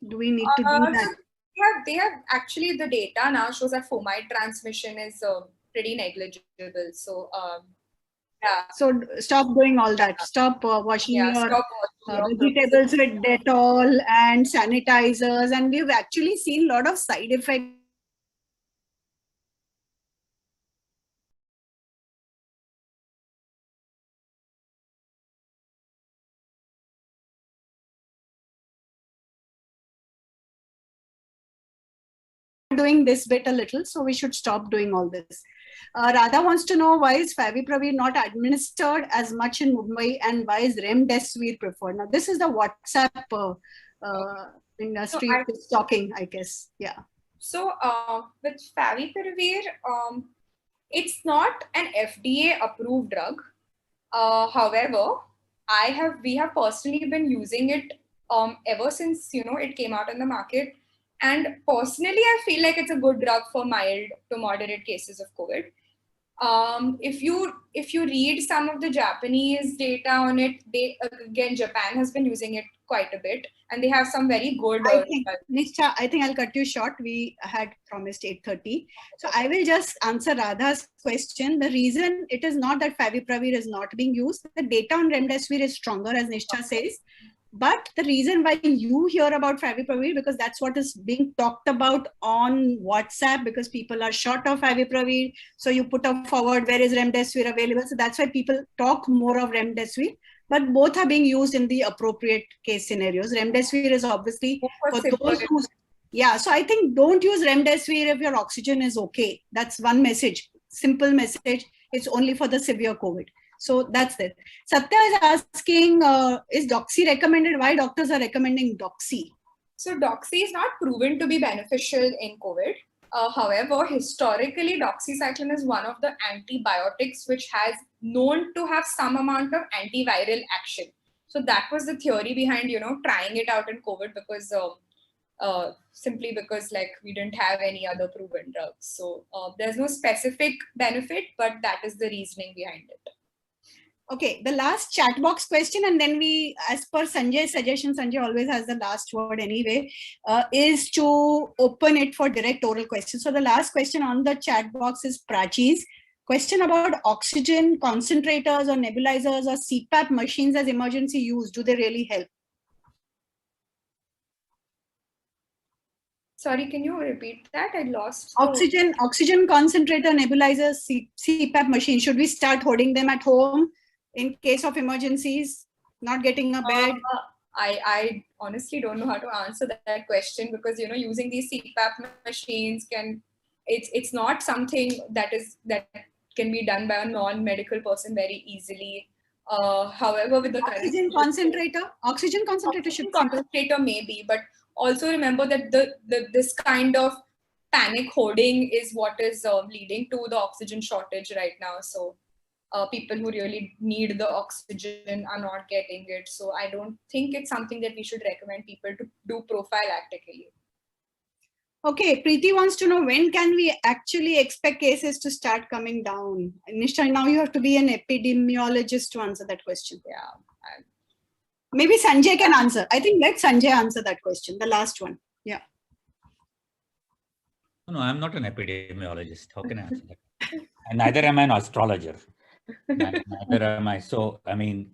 [SPEAKER 3] do we need to do that?
[SPEAKER 6] So they have actually, the data now shows that fomite transmission is pretty negligible. So yeah.
[SPEAKER 3] So stop doing all that. Stop washing your vegetables with Dettol and sanitizers. And we've actually seen a lot of side effects. Doing this bit a little, so we should stop doing all this. Radha wants to know, why is Favipiravir not administered as much in Mumbai, and why is Remdesivir preferred? Now, this is the WhatsApp industry is talking, I guess. Yeah.
[SPEAKER 6] So with Favipiravir, it's not an FDA approved drug. However, we have personally been using it ever since, you know, it came out in the market. And personally, I feel like it's a good drug for mild to moderate cases of COVID. If you read some of the Japanese data on it, again, Japan has been using it quite a bit, and they have some very good.
[SPEAKER 3] Nishtha, I think I'll cut you short. We had promised 8:30, so I will just answer Radha's question. The reason it is not that Favipiravir is not being used, the data on Remdesivir is stronger, as Nishtha says. But the reason why you hear about Favipiravir, because that's what is being talked about on WhatsApp, because people are short of Favipiravir. So you put up forward, where is Remdesivir available? So that's why people talk more of Remdesivir. But both are being used in the appropriate case scenarios. Remdesivir is obviously for those who, yeah. So I think don't use Remdesivir if your oxygen is okay. That's one message, simple message. It's only for the severe COVID. So that's it. Satya is asking, is Doxy recommended? Why doctors are recommending Doxy?
[SPEAKER 6] So Doxy is not proven to be beneficial in COVID. However, historically, doxycycline is one of the antibiotics which has known to have some amount of antiviral action. So that was the theory behind, you know, trying it out in COVID, because simply because like we didn't have any other proven drugs. So there's no specific benefit, but that is the reasoning behind it.
[SPEAKER 3] Okay, the last chat box question, and then we, as per Sanjay's suggestion, Sanjay always has the last word anyway, is to open it for direct oral questions. So the last question on the chat box is Prachi's question about oxygen concentrators or nebulizers or CPAP machines as emergency use. Do they really help?
[SPEAKER 6] Sorry, can you repeat that? I lost.
[SPEAKER 3] Oxygen concentrator, nebulizers, CPAP machine. Should we start holding them at home in case of emergencies, not getting a bed?
[SPEAKER 6] I honestly don't know how to answer that question, because, you know, using these CPAP machines it's not something that can be done by a non-medical person very easily. However, with the
[SPEAKER 3] oxygen concentrator should
[SPEAKER 6] concentrator maybe, but also remember that this kind of panic hoarding is what is leading to the oxygen shortage right now. So people who really need the oxygen are not getting it. So I don't think it's something that we should recommend people to do prophylactically.
[SPEAKER 3] Okay, Preeti wants to know, when can we actually expect cases to start coming down? Nishtha, now you have to be an epidemiologist to answer that question.
[SPEAKER 6] Yeah.
[SPEAKER 3] Maybe Sanjay can answer. I think let Sanjay answer that question, the last one. Yeah.
[SPEAKER 1] No, I'm not an epidemiologist. How can I answer that? And neither am I an astrologer. Neither am I. So, I mean,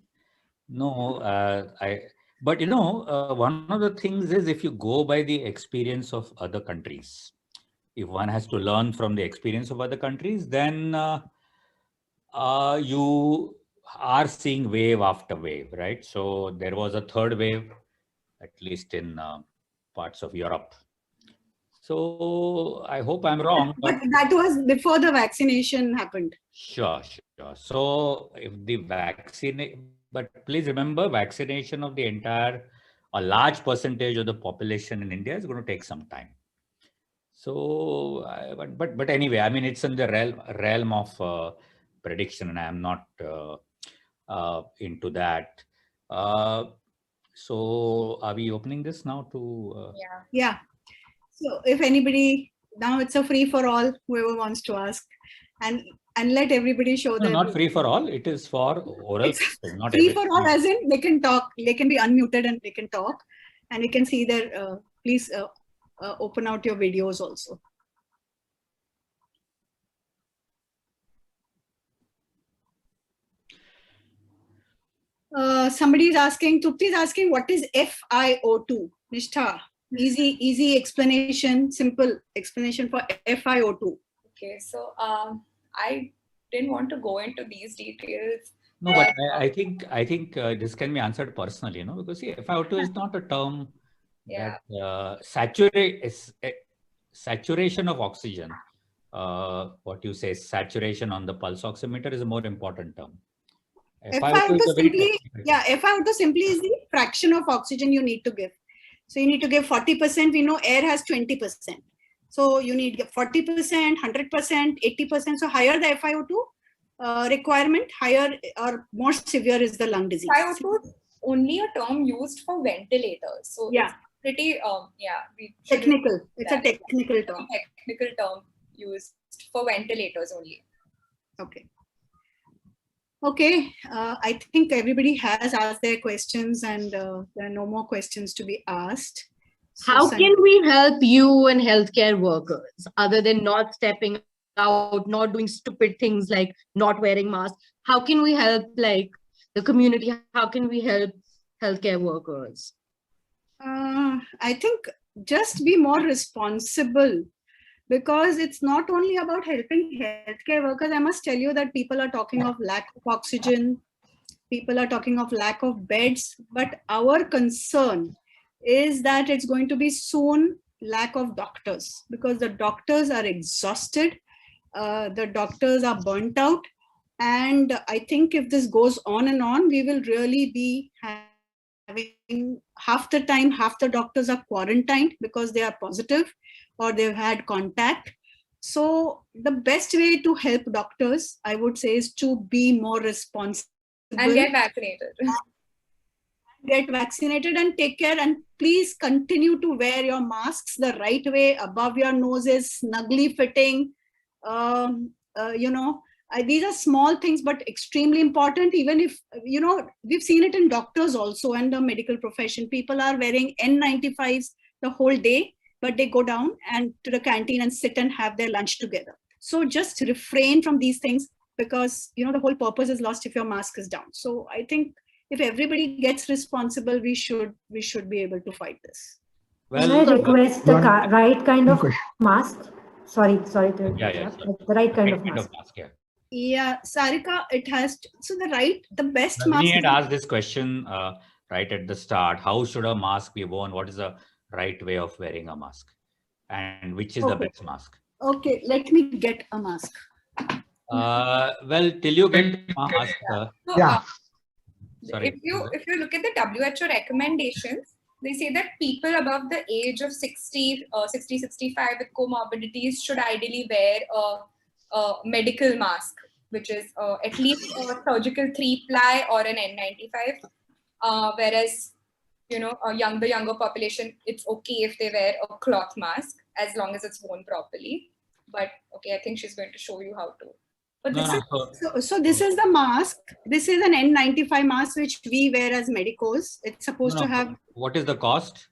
[SPEAKER 1] no, but you know, one of the things is if you go by the experience of other countries, if one has to learn from the experience of other countries, then you are seeing wave after wave, right? So there was a third wave, at least in parts of Europe. So I hope I'm wrong.
[SPEAKER 3] But that was before the vaccination happened.
[SPEAKER 1] Sure. So if the vaccine, but please remember, vaccination of the entire, a large percentage of the population in India is going to take some time. So, but anyway, I mean, it's in the realm of prediction, and I'm not into that. So, are we opening this now to?
[SPEAKER 3] Yeah. So, if anybody, now it's a free for all. Whoever wants to ask, and let everybody show
[SPEAKER 1] No,
[SPEAKER 3] their.
[SPEAKER 1] not free for all. It is for oral.
[SPEAKER 3] It's
[SPEAKER 1] not
[SPEAKER 3] free for all, as in they can talk. They can be unmuted and they can talk, and you can see their. Please open out your videos also. Somebody is asking, Trupti is asking, what is FiO2? Nishtha, easy explanation, simple explanation for FiO2.
[SPEAKER 6] Okay, so I didn't want to go into these details.
[SPEAKER 1] No, but I think this can be answered personally, you know, because see, FiO2 is not a term that saturation of oxygen. What you say, saturation on the pulse oximeter is a more important term.
[SPEAKER 3] FiO2 simply, FiO2 simply is the fraction of oxygen you need to give. So you need to give 40%. We know air has 20%. So you need 40%, 100%, 80%. So higher the FiO2 requirement, higher or more severe is the lung disease.
[SPEAKER 6] FiO2 is only a term used for ventilators. So it's pretty,
[SPEAKER 3] technical. It's a technical term.
[SPEAKER 6] Technical term used for ventilators only.
[SPEAKER 3] Okay. Okay, I think everybody has asked their questions and there are no more questions to be asked. So
[SPEAKER 5] how can we help you and healthcare workers other than not stepping out, not doing stupid things like not wearing masks? How can we help like the community? How can we help healthcare workers?
[SPEAKER 3] I think just be more responsible. Because it's not only about helping healthcare workers. I must tell you that people are talking of lack of oxygen, people are talking of lack of beds, but our concern is that it's going to be soon lack of doctors, because the doctors are exhausted, the doctors are burnt out, and I think if this goes on and on, we will really be having half the time, half the doctors are quarantined because they are positive or they've had contact. So the best way to help doctors, I would say, is to be more responsible.
[SPEAKER 6] And get vaccinated.
[SPEAKER 3] Get vaccinated and take care, and please continue to wear your masks the right way, above your noses, snugly fitting. You know, these are small things, but extremely important. Even if, you know, we've seen it in doctors also and the medical profession. People are wearing N95s the whole day, but they go down and to the canteen and sit and have their lunch together. So just refrain from these things, because, you know, the whole purpose is lost if your mask is down. So I think if everybody gets responsible, we should be able to fight this.
[SPEAKER 8] Well, can I request the right kind of mask? Sorry to interrupt. The right kind of mask.
[SPEAKER 3] Yeah, Sarika, it has to, so the best
[SPEAKER 1] mask.
[SPEAKER 3] We
[SPEAKER 1] had asked this question right at the start. How should a mask be worn? What is the right way of wearing a mask? And which is the best mask?
[SPEAKER 3] Okay, let me get a mask.
[SPEAKER 1] Well, till you get a mask.
[SPEAKER 6] Sorry. If you look at the WHO recommendations, they say that people above the age of 65 with comorbidities should ideally wear a medical mask, which is at least a surgical 3-ply or an N95. Whereas, you know, the younger population, it's okay if they wear a cloth mask as long as it's worn properly. But okay, I think she's going to show you how to. But
[SPEAKER 1] No,
[SPEAKER 6] this
[SPEAKER 1] no,
[SPEAKER 6] is
[SPEAKER 3] So this is the mask. This is an N95 mask which we wear as medicos. It's supposed
[SPEAKER 1] no,
[SPEAKER 3] to have.
[SPEAKER 1] what is the cost?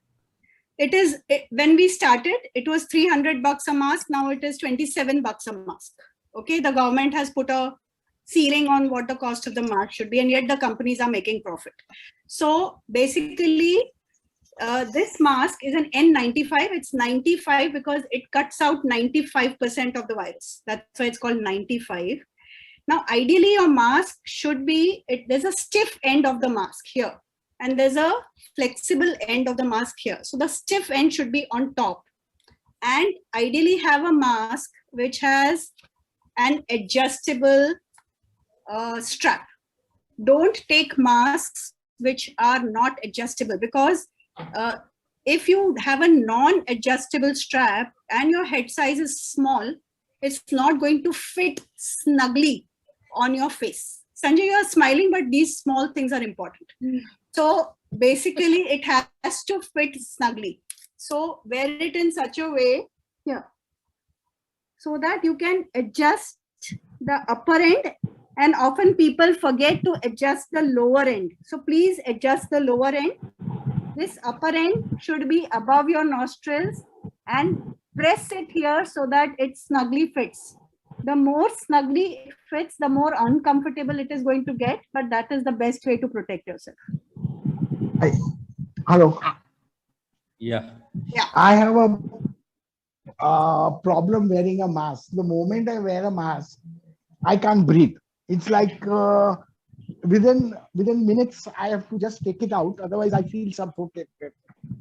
[SPEAKER 3] It is when we started, it was $300 a mask. Now it is $27 a mask. Okay, the government has put a ceiling on what the cost of the mask should be, and yet the companies are making profit. So basically, this mask is an N95. It's 95 because it cuts out 95% of the virus. That's why it's called 95. Now, ideally, your mask should be, there's a stiff end of the mask here, and there's a flexible end of the mask here. So the stiff end should be on top, and ideally have a mask which has an adjustable strap. Don't take masks which are not adjustable, because if you have a non-adjustable strap and your head size is small, it's not going to fit snugly on your face. Sanjay, you are smiling, but these small things are important. So basically it has to fit snugly. So wear it in such a way here, so that you can adjust the upper end, and often people forget to adjust the lower end. So please adjust the lower end. This upper end should be above your nostrils, and press it here so that it snugly fits. The more snugly it fits, the more uncomfortable it is going to get, but that is the best way to protect yourself.
[SPEAKER 9] Hello.
[SPEAKER 1] Yeah.
[SPEAKER 9] I have a problem wearing a mask. The moment I wear a mask, I can't breathe. It's like within minutes, I have to just take it out. Otherwise, I feel suffocated.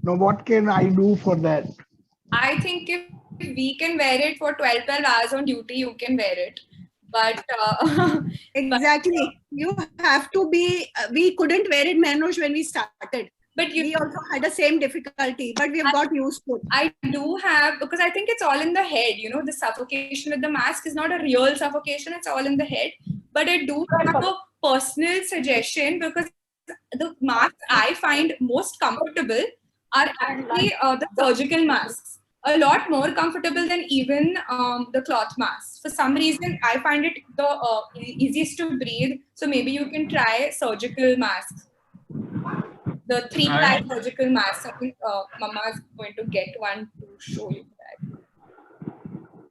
[SPEAKER 9] Now, what can I do for that?
[SPEAKER 6] I think if we can wear it for 12 hours on duty, you can wear it. But
[SPEAKER 3] exactly, you have to be. We couldn't wear it, Manoj, when we started. But we also had the same difficulty, but we have got used to it.
[SPEAKER 6] I do have, because I think it's all in the head. You know, the suffocation with the mask is not a real suffocation; it's all in the head. But I do have a personal suggestion, because the masks I find most comfortable are actually the surgical masks. A lot more comfortable than even the cloth masks. For some reason, I find it the easiest to breathe. So maybe you can try surgical masks. The 3-ply surgical masks. I think Mama is going to get one to show you that.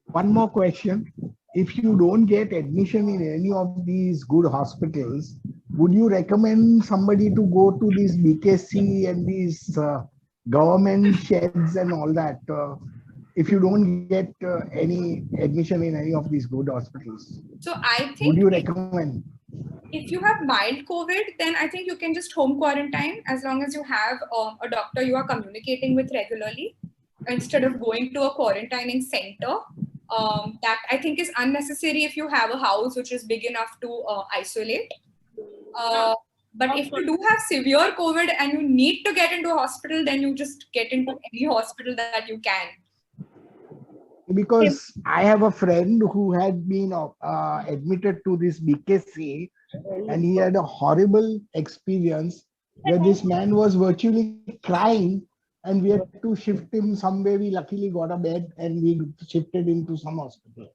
[SPEAKER 9] One more question. If you don't get admission in any of these good hospitals, would you recommend somebody to go to these BKC and these government sheds and all that, if you don't get any admission in any of these good hospitals?
[SPEAKER 6] So I think,
[SPEAKER 9] would you recommend?
[SPEAKER 6] If you have mild COVID, then I think you can just home quarantine, as long as you have a doctor you are communicating with regularly, instead of going to a quarantining center. That I think is unnecessary if you have a house which is big enough to isolate. But if you do have severe COVID and you need to get into a hospital, then you just get into any hospital that you can.
[SPEAKER 9] Because I have a friend who had been admitted to this BKC, and he had a horrible experience where this man was virtually crying, and we had to shift him somewhere. We luckily got a bed and we shifted him to some hospital.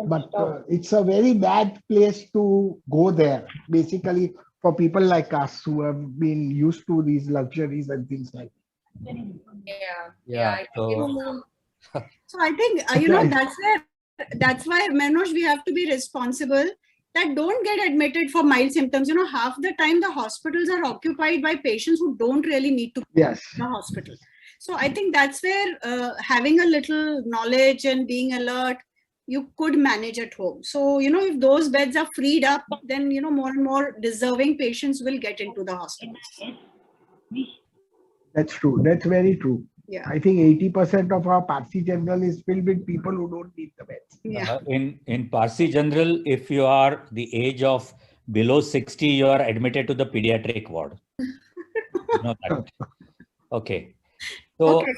[SPEAKER 9] But it's a very bad place to go there, basically, for people like us who have been used to these luxuries and things like that.
[SPEAKER 6] Yeah.
[SPEAKER 3] So I think, that's why, Manoj, we have to be responsible, that don't get admitted for mild symptoms. You know, half the time the hospitals are occupied by patients who don't really need to go to the hospital. So I think that's where having a little knowledge and being alert, you could manage at home. So, you know, if those beds are freed up, then, you know, more and more deserving patients will get into the hospitals.
[SPEAKER 9] That's true. That's very true.
[SPEAKER 3] Yeah.
[SPEAKER 9] I think 80% of our Parsi General is filled with people who don't need the beds.
[SPEAKER 3] Yeah.
[SPEAKER 1] In Parsi General, if you are the age of below 60, you are admitted to the pediatric ward. You know that. Okay. So,
[SPEAKER 3] okay.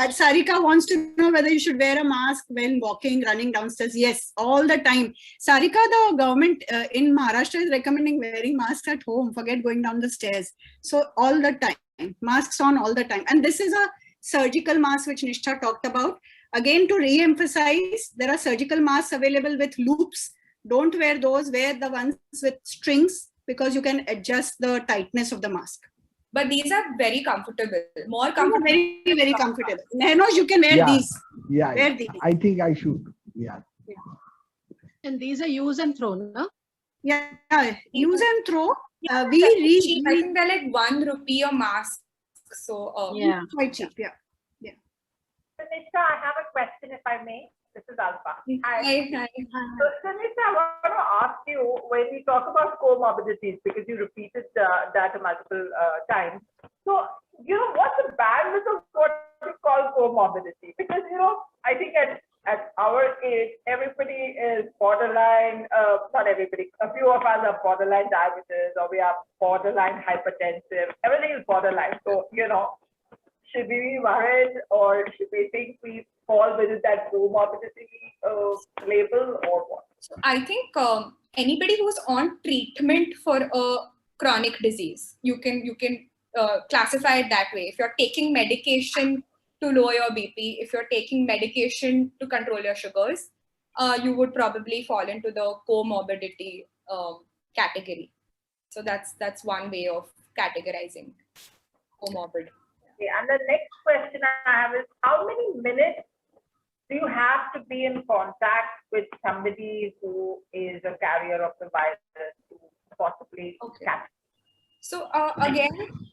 [SPEAKER 3] Sarika wants to know whether you should wear a mask when walking, running downstairs. Yes, all the time. Sarika, the government in Maharashtra is recommending wearing masks at home. Forget going down the stairs. So all the time, masks on all the time. And this is a surgical mask which Nishtha talked about. Again, to re-emphasize, there are surgical masks available with loops. Don't wear those. Wear the ones with strings because you can adjust the tightness of the mask.
[SPEAKER 6] But these are very comfortable, more comfortable.
[SPEAKER 3] Very, very comfortable. Nanos, you can wear these.
[SPEAKER 9] Yeah,
[SPEAKER 3] wear these.
[SPEAKER 9] I think I should. Yeah.
[SPEAKER 10] And these are use and throw, no?
[SPEAKER 3] Yeah, use and throw.
[SPEAKER 6] Yeah,
[SPEAKER 3] we read.
[SPEAKER 6] Cheap. I think they're like ₹1 a mask. So
[SPEAKER 3] yeah, quite cheap. Yeah.
[SPEAKER 11] So Nishtha, I have a question if I may. This is Alpha.
[SPEAKER 6] Hi.
[SPEAKER 11] So Nishtha, I want to ask you, when we talk about comorbidities, because you repeated that multiple times. So, what's the bandwidth of what we call comorbidity? Because, I think at our age, everybody is borderline, not everybody, a few of us are borderline diabetes, or we are borderline hypertensive. Everything is borderline. So, should we be worried, or should we think we fall within that comorbidity label, or what?
[SPEAKER 6] So I think anybody who's on treatment for a chronic disease, you can classify it that way. If you're taking medication to lower your BP, if you're taking medication to control your sugars, you would probably fall into the comorbidity category. So that's one way of categorizing comorbid.
[SPEAKER 11] Okay, and the next question I have is, how many minutes do you have to be in contact with somebody who is a carrier of the virus to possibly catch?
[SPEAKER 6] So again,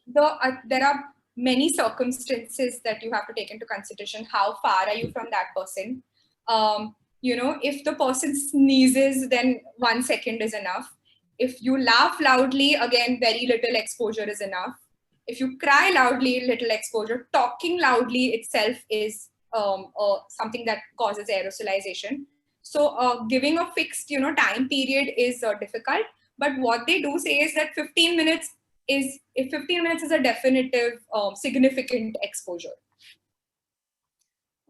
[SPEAKER 6] there are many circumstances that you have to take into consideration. How far are you from that person? If the person sneezes, then 1 second is enough. If you laugh loudly, again, very little exposure is enough. If you cry loudly, little exposure. Talking loudly itself is something that causes aerosolization. So giving a fixed, time period is difficult. But what they do say is that 15 minutes is a definitive, significant exposure.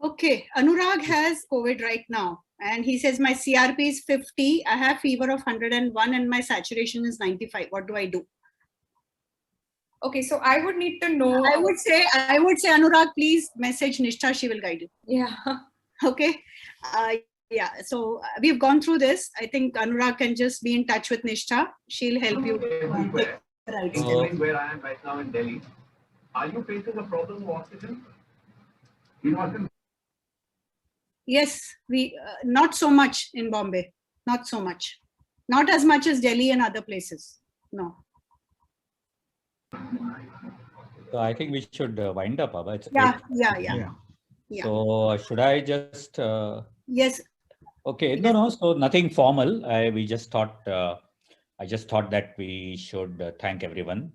[SPEAKER 3] Okay, Anurag has COVID right now, and he says my CRP is 50. I have fever of 101, and my saturation is 95. What do I do?
[SPEAKER 6] Okay, so I would need to know.
[SPEAKER 3] I would say Anurag, please message Nishtha. She will guide you.
[SPEAKER 6] Yeah.
[SPEAKER 3] Okay. Yeah. So we've gone through this. I think Anurag can just be in touch with Nishtha. She'll help you.
[SPEAKER 12] Including where I am right now in Delhi, are you facing a problem of oxygen?
[SPEAKER 3] Yes, we not so much in Bombay. Not so much. Not as much as Delhi and other places. No.
[SPEAKER 1] So I think we should wind up, Abha.
[SPEAKER 3] Yeah.
[SPEAKER 1] So should I just?
[SPEAKER 3] Yes.
[SPEAKER 1] Okay. No. So nothing formal. We just thought. I just thought that we should thank everyone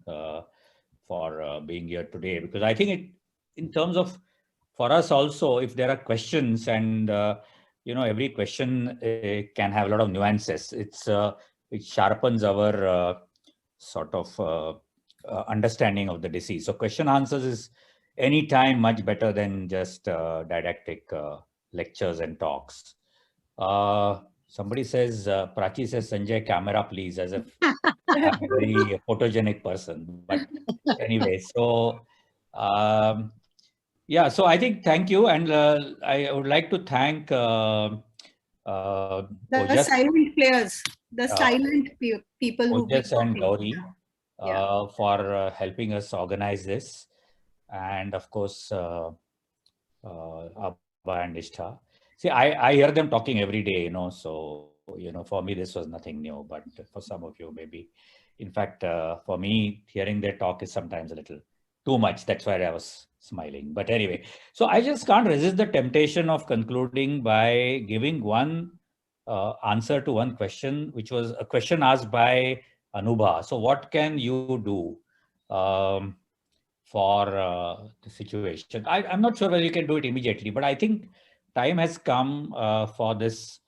[SPEAKER 1] for being here today, because I think in terms of, for us also, if there are questions, and every question can have a lot of nuances. It sharpens our sort of understanding of the disease. So question answers is anytime much better than just didactic lectures and talks. Somebody says, Prachi says, Sanjay, camera please, as if I'm a very photogenic person. But anyway, so yeah, so I think thank you. And I would like to thank
[SPEAKER 3] the silent players, the silent people who
[SPEAKER 1] and Gauri for helping us organize this. And of course, Abha and Nishtha. See, I hear them talking every day, so, for me, this was nothing new, but for some of you, maybe. In fact, for me, hearing their talk is sometimes a little too much. That's why I was smiling. But anyway, so I just can't resist the temptation of concluding by giving one answer to one question, which was a question asked by Anubha. So what can you do for the situation? I'm not sure whether you can do it immediately, but I think time has come for this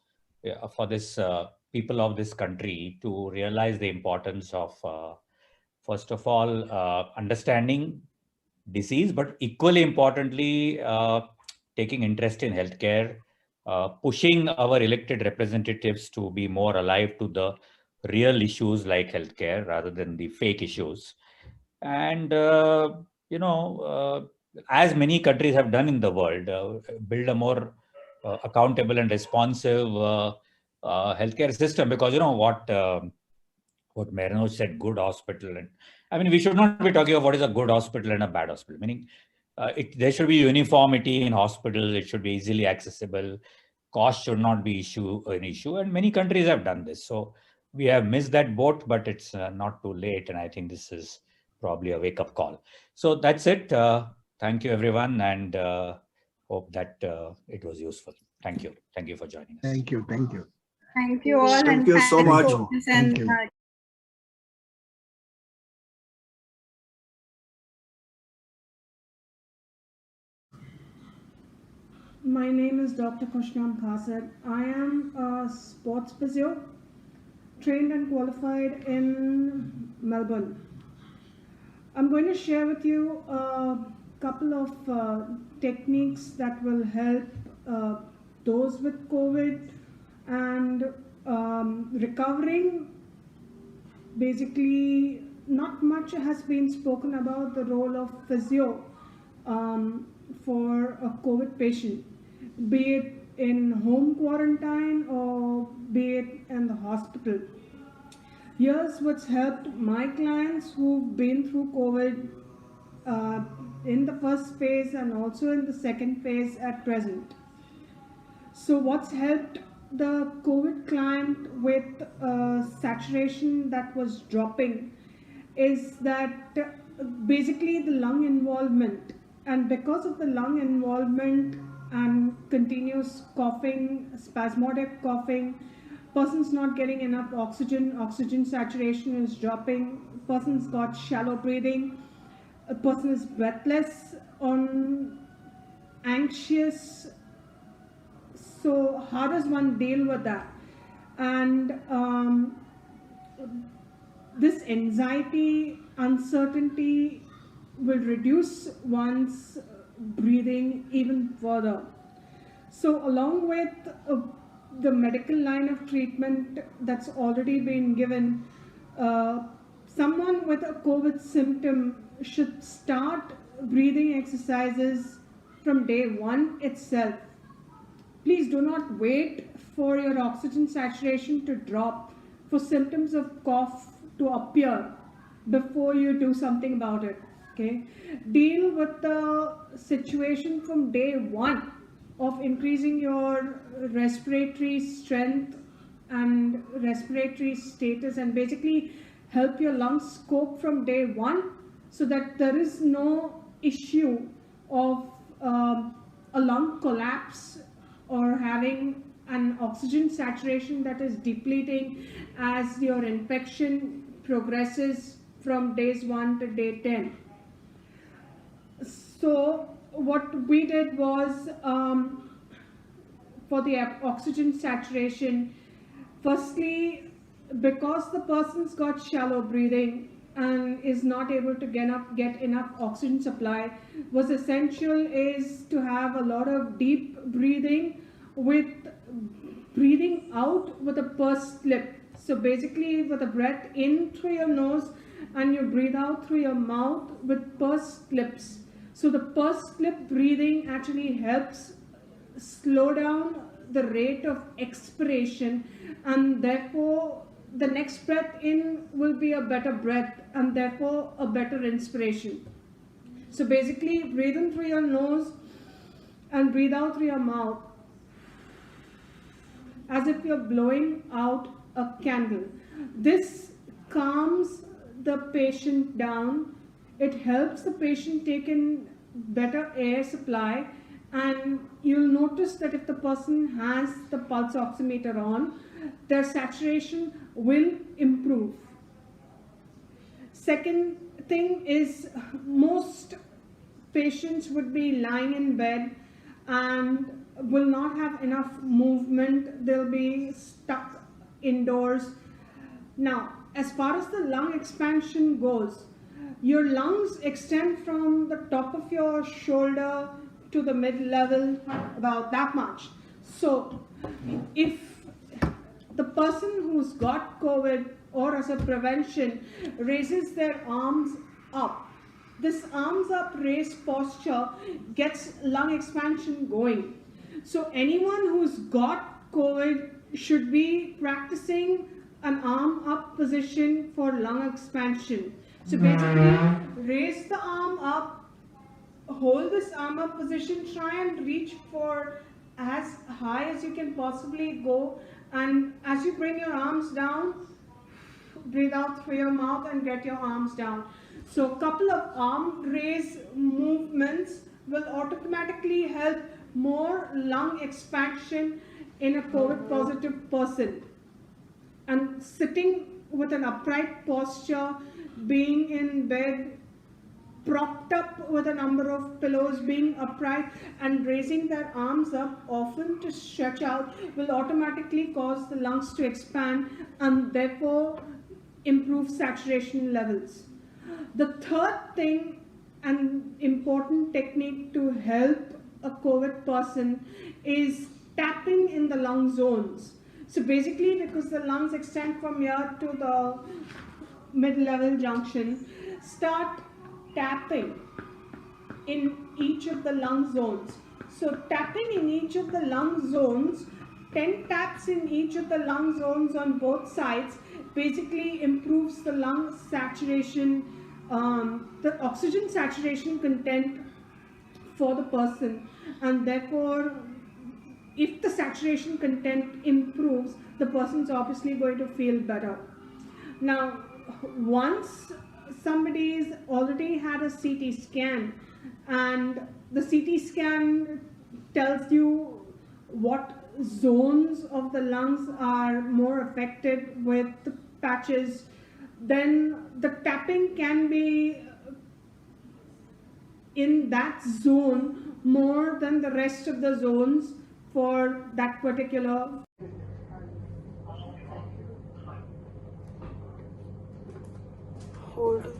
[SPEAKER 1] people of this country to realize the importance of, first of all, understanding disease, but equally importantly, taking interest in healthcare, pushing our elected representatives to be more alive to the real issues like healthcare rather than the fake issues. And, as many countries have done in the world, build a more accountable and responsive healthcare system, because you know what Mehrnoush said, good hospital. And I mean, we should not be talking about what is a good hospital and a bad hospital, meaning there should be uniformity in hospitals. It should be easily accessible. Cost should not be an issue. And many countries have done this. So we have missed that boat, but it's not too late. And I think this is probably a wake-up call. So that's it. Thank you, everyone. And hope that it was useful. Thank you. Thank you for joining us.
[SPEAKER 9] Thank you. Thank you.
[SPEAKER 3] Thank you all.
[SPEAKER 13] Thank you so much.
[SPEAKER 9] Thank you.
[SPEAKER 14] My name is Dr. Khushnam Khasad. I am a sports physio, trained and qualified in Melbourne. I'm going to share with you a couple of techniques that will help those with COVID and recovering. Basically, not much has been spoken about the role of physio for a COVID patient, be it in home quarantine or be it in the hospital. Here's what's helped my clients who've been through COVID in the first phase and also in the second phase at present. So what's helped the COVID client with saturation that was dropping is that basically the lung involvement. And because of the lung involvement and continuous coughing, spasmodic coughing, person's not getting enough oxygen, oxygen saturation is dropping, person's got shallow breathing, a person is breathless, anxious. So how does one deal with that? And this anxiety, uncertainty will reduce one's breathing even further. So along with the medical line of treatment that's already been given, someone with a COVID symptom should start breathing exercises from day one itself. Please do not wait for your oxygen saturation to drop, for symptoms of cough to appear before you do something about it. Okay? Deal with the situation from day one of increasing your respiratory strength and respiratory status, and basically help your lungs cope from day one so that there is no issue of a lung collapse or having an oxygen saturation that is depleting as your infection progresses from days 1 to day 10. So what we did was, for the oxygen saturation, firstly, because the person's got shallow breathing and is not able to get enough oxygen supply, what's essential is to have a lot of deep breathing with breathing out with a pursed lip. So basically with a breath in through your nose and you breathe out through your mouth with pursed lips. So the pursed lip breathing actually helps slow down the rate of expiration, and therefore the next breath in will be a better breath and therefore a better inspiration. So basically breathe in through your nose and breathe out through your mouth as if you're blowing out a candle. This calms the patient down. It helps the patient take in better air supply, and you'll notice that if the person has the pulse oximeter on, their saturation will improve. Second thing is, most patients would be lying in bed and will not have enough movement. They'll be stuck indoors. Now, as far as the lung expansion goes, your lungs extend from the top of your shoulder to the mid-level, about that much. So if the person who's got COVID or as a prevention raises their arms up, this arms up raised posture gets lung expansion going. So anyone who's got COVID should be practicing an arm up position for lung expansion. So basically, raise the arm up, hold this arm up position, try and reach for as high as you can possibly go, and as you bring your arms down, breathe out through your mouth and get your arms down. So a couple of arm raise movements will automatically help more lung expansion in a COVID positive person. And sitting with an upright posture, being in bed, propped up with a number of pillows, being upright and raising their arms up often to stretch out will automatically cause the lungs to expand and therefore improve saturation levels. The third thing and important technique to help a COVID person is tapping in the lung zones. So basically, because the lungs extend from here to the mid-level junction, start tapping in each of the lung zones. So tapping in each of the lung zones, 10 taps in each of the lung zones on both sides basically improves the lung saturation, the oxygen saturation content for the person, and therefore if the saturation content improves, the person's obviously going to feel better. Now, once somebody's already had a CT scan and the CT scan tells you what zones of the lungs are more affected with the patches, then the tapping can be in that zone more than the rest of the zones for that particular.
[SPEAKER 13] Hold.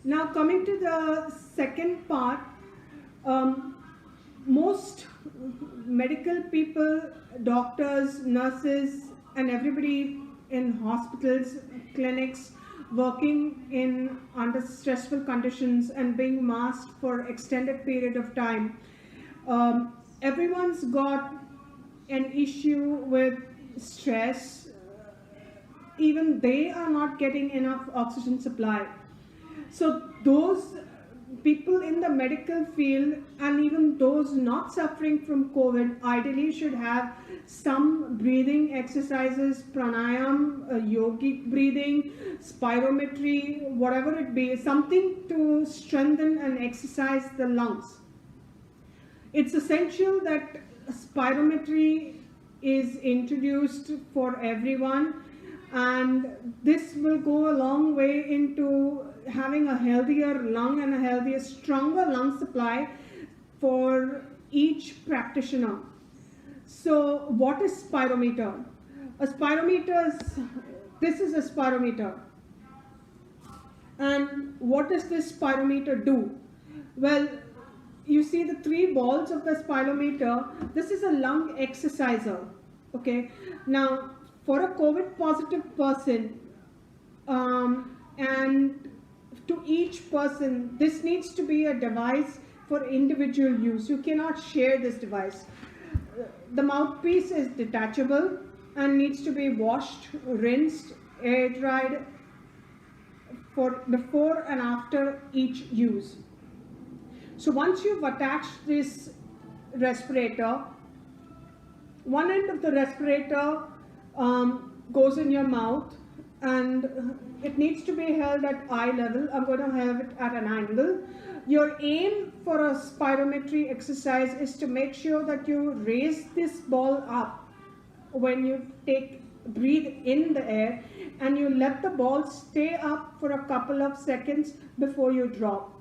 [SPEAKER 14] Now coming to the second part, most medical people, doctors, nurses, and everybody in hospitals, clinics working in under stressful conditions and being masked for extended period of time. Everyone's got an issue with stress. Even they are not getting enough oxygen supply. So those people in the medical field and even those not suffering from COVID ideally should have some breathing exercises, pranayam, yogic breathing, spirometry, whatever it be, something to strengthen and exercise the lungs. It's essential that spirometry is introduced for everyone, and this will go a long way into having a healthier lung and a healthier, stronger lung supply for each practitioner. So what is spirometer? A spirometer is, this is a spirometer. And what does this spirometer do? Well, you see the 3 balls of the spirometer. This is a lung exerciser. Okay. Now, for a COVID positive person, and to each person, this needs to be a device for individual use. You cannot share this device. The mouthpiece is detachable and needs to be washed, rinsed, air dried for before and after each use. So once you've attached this respirator, one end of the respirator goes in your mouth, and it needs to be held at eye level. I'm going to have it at an angle. Your aim for a spirometry exercise is to make sure that you raise this ball up when you breathe in the air, and you let the ball stay up for a couple of seconds before you drop.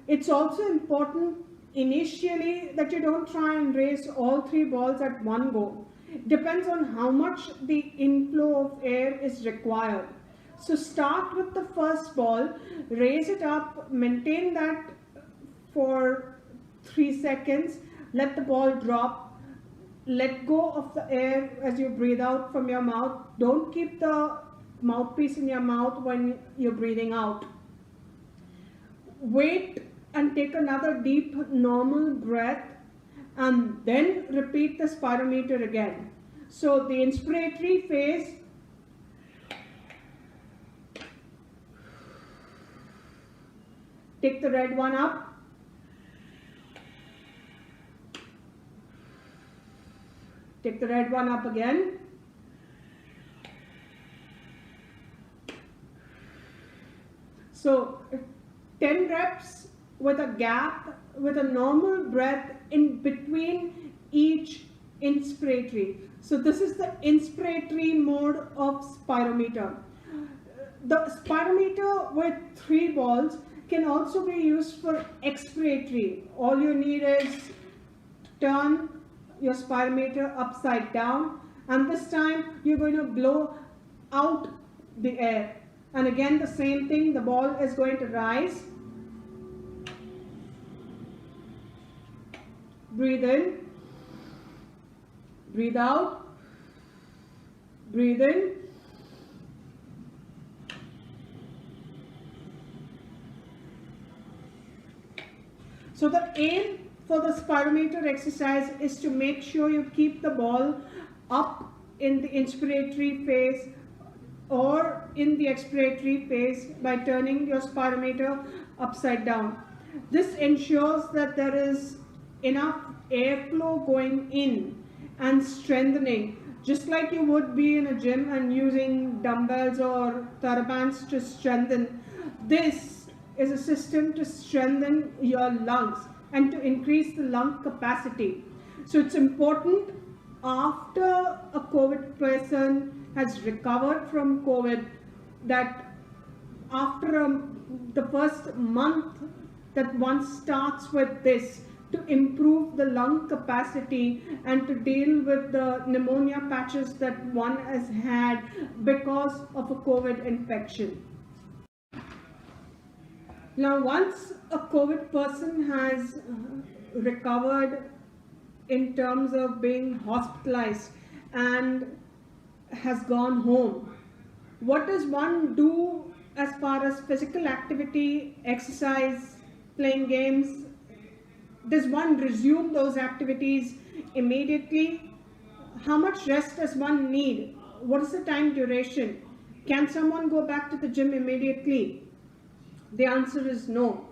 [SPEAKER 14] It's also important initially that you don't try and raise all 3 balls at one go. Depends on how much the inflow of air is required. So start with the first ball, raise it up, maintain that for 3 seconds, let the ball drop, let go of the air as you breathe out from your mouth. Don't keep the mouthpiece in your mouth when you're breathing out. Wait and take another deep normal breath, and then repeat the spirometer again. So the inspiratory phase, take the red one up, take the red one up again, so 10 reps with a gap, with a normal breath in between each inspiratory. So this is the inspiratory mode of spirometer. The spirometer with 3 balls can also be used for expiratory. All you need is turn your spirometer upside down, and this time you're going to blow out the air. And again the same thing, the ball is going to rise. Breathe in, breathe out, breathe in, so the aim for the spirometer exercise is to make sure you keep the ball up in the inspiratory phase or in the expiratory phase by turning your spirometer upside down. This ensures that there is enough airflow going in and strengthening, just like you would be in a gym and using dumbbells or therabands to strengthen. This is a system to strengthen your lungs and to increase the lung capacity. So it's important after a COVID person has recovered from COVID that after the first month that one starts with this, to improve the lung capacity and to deal with the pneumonia patches that one has had because of a COVID infection. Now, once a COVID person has recovered in terms of being hospitalized and has gone home, what does one do as far as physical activity, exercise, playing games, does one resume those activities immediately? How much rest does one need? What is the time duration? Can someone go back to the gym immediately? The answer is no.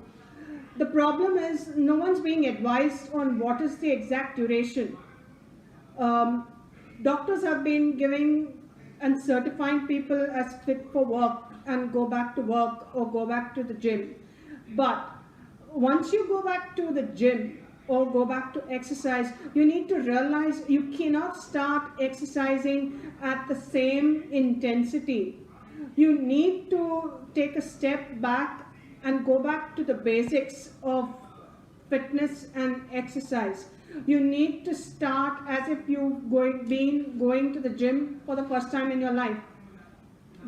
[SPEAKER 14] The problem is no one's being advised on what is the exact duration. Doctors have been giving and certifying people as fit for work and go back to work or go back to the gym. But once you go back to the gym or go back to exercise, you need to realize you cannot start exercising at the same intensity. You need to take a step back and go back to the basics of fitness and exercise. You need to start as if you've been going to the gym for the first time in your life.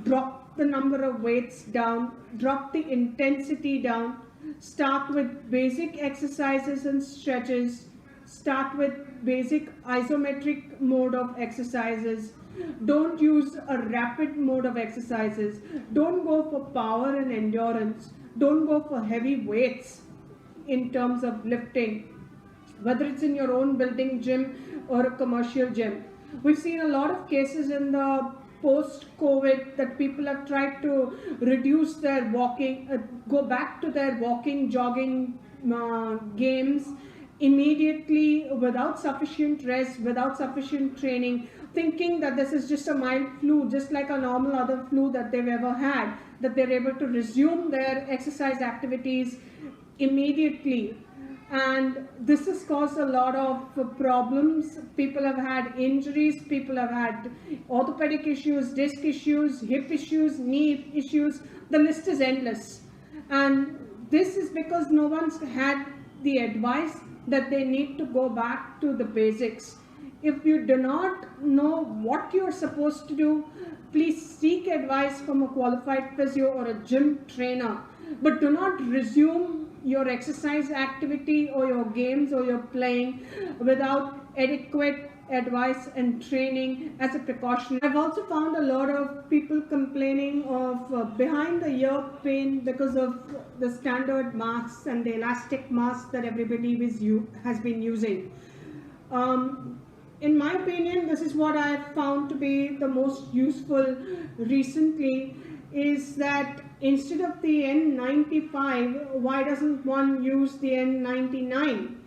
[SPEAKER 14] Drop the number of weights down, drop the intensity down, start with basic exercises and stretches, start with basic isometric mode of exercises. Don't use a rapid mode of exercises. Don't go for power and endurance. Don't go for heavy weights in terms of lifting, whether it's in your own building gym or a commercial gym. We've seen a lot of cases in the post-COVID that people have tried to reduce their walking, go back to their walking, jogging games immediately without sufficient rest, without sufficient training, thinking that this is just a mild flu, just like a normal other flu that they've ever had, that they're able to resume their exercise activities immediately. And this has caused a lot of problems. People have had injuries, people have had orthopedic issues, disc issues, hip issues, knee issues. The list is endless. And this is because no one's had the advice that they need to go back to the basics. If you do not know what you're supposed to do, please seek advice from a qualified physio or a gym trainer. But do not resume your exercise activity or your games or your playing without adequate advice and training as a precaution. I've also found a lot of people complaining of behind the ear pain because of the standard masks and the elastic masks that everybody has been using. In my opinion, this is what I've found to be the most useful recently, is that instead of the N95, why doesn't one use the N99?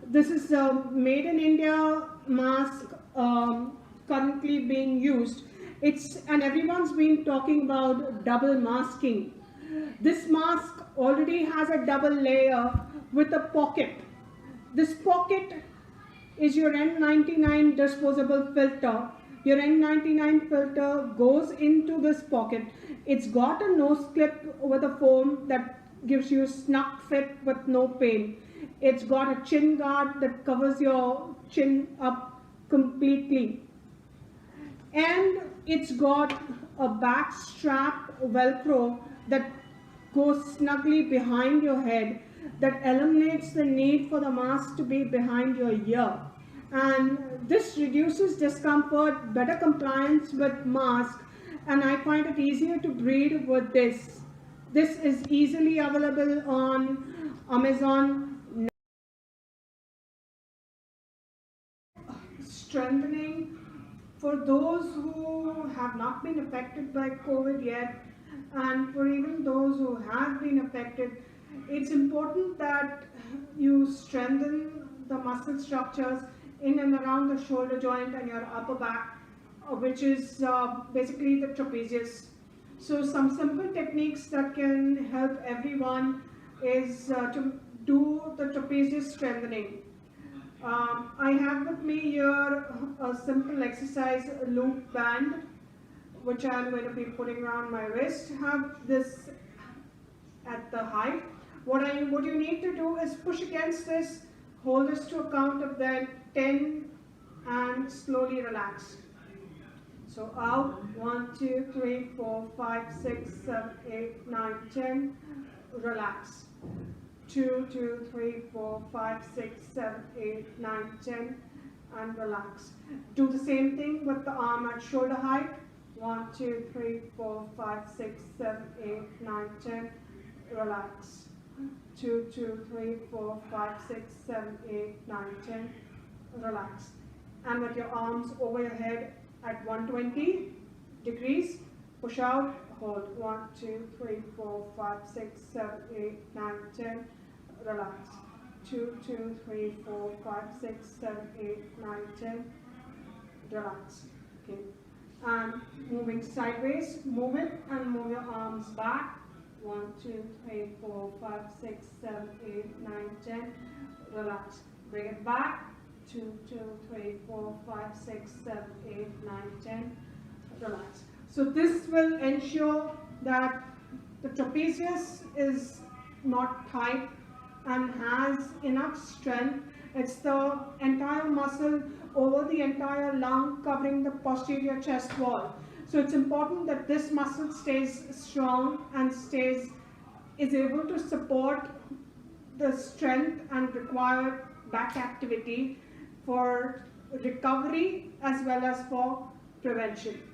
[SPEAKER 14] This is a made in India mask currently being used. And everyone's been talking about double masking. This mask already has a double layer with a pocket. This pocket is your N99 disposable filter. Your N99 filter goes into this pocket. It's got a nose clip with a foam that gives you a snug fit with no pain. It's got a chin guard that covers your chin up completely. And it's got a back strap Velcro that goes snugly behind your head, that eliminates the need for the mask to be behind your ear. And this reduces discomfort, better compliance with mask, and I find it easier to breathe with this. This is easily available on Amazon. Strengthening for those who have not been affected by COVID yet, and for even those who have been affected, it's important that you strengthen the muscle structures in and around the shoulder joint and your upper back, which is basically the trapezius. So some simple techniques that can help everyone is to do the trapezius strengthening. I have with me here a simple exercise loop band, which I'm going to be putting around my wrist. Have this at the height. What you need to do is push against this, hold this to a count of then 10 and slowly relax. So out, 1, 2, 3, 4, 5, 6, 7, 8, 9, 10, relax. 2, 2, 3, 4, 5, 6, 7, 8, 9, 10, and relax. Do the same thing with the arm at shoulder height. 1, 2, 3, 4, 5, 6, 7, 8, 9, 10. Relax. 2, 2, 3, 4, 5, 6, 7, 8, 9, 10. Relax. And with your arms over your head at 120 degrees, push out, hold. 1, 2, 3, 4, 5, 6, 7, 8, 9, 10. Relax. 2, 2, 3, 4, 5, 6, 7, 8, 9, 10. Relax. Okay. And moving sideways, move it and move your arms back. 1, 2, 3, 4, 5, 6, 7, 8, 9, 10. Relax. Bring it back. 2, 2, 3, 4, 5, 6, 7, 8, 9, 10. Relax. So this will ensure that the trapezius is not tight and has enough strength. It's the entire muscle over the entire lung covering the posterior chest wall. So it's important that this muscle stays strong and is able to support the strength and required back activity for recovery as well as for prevention.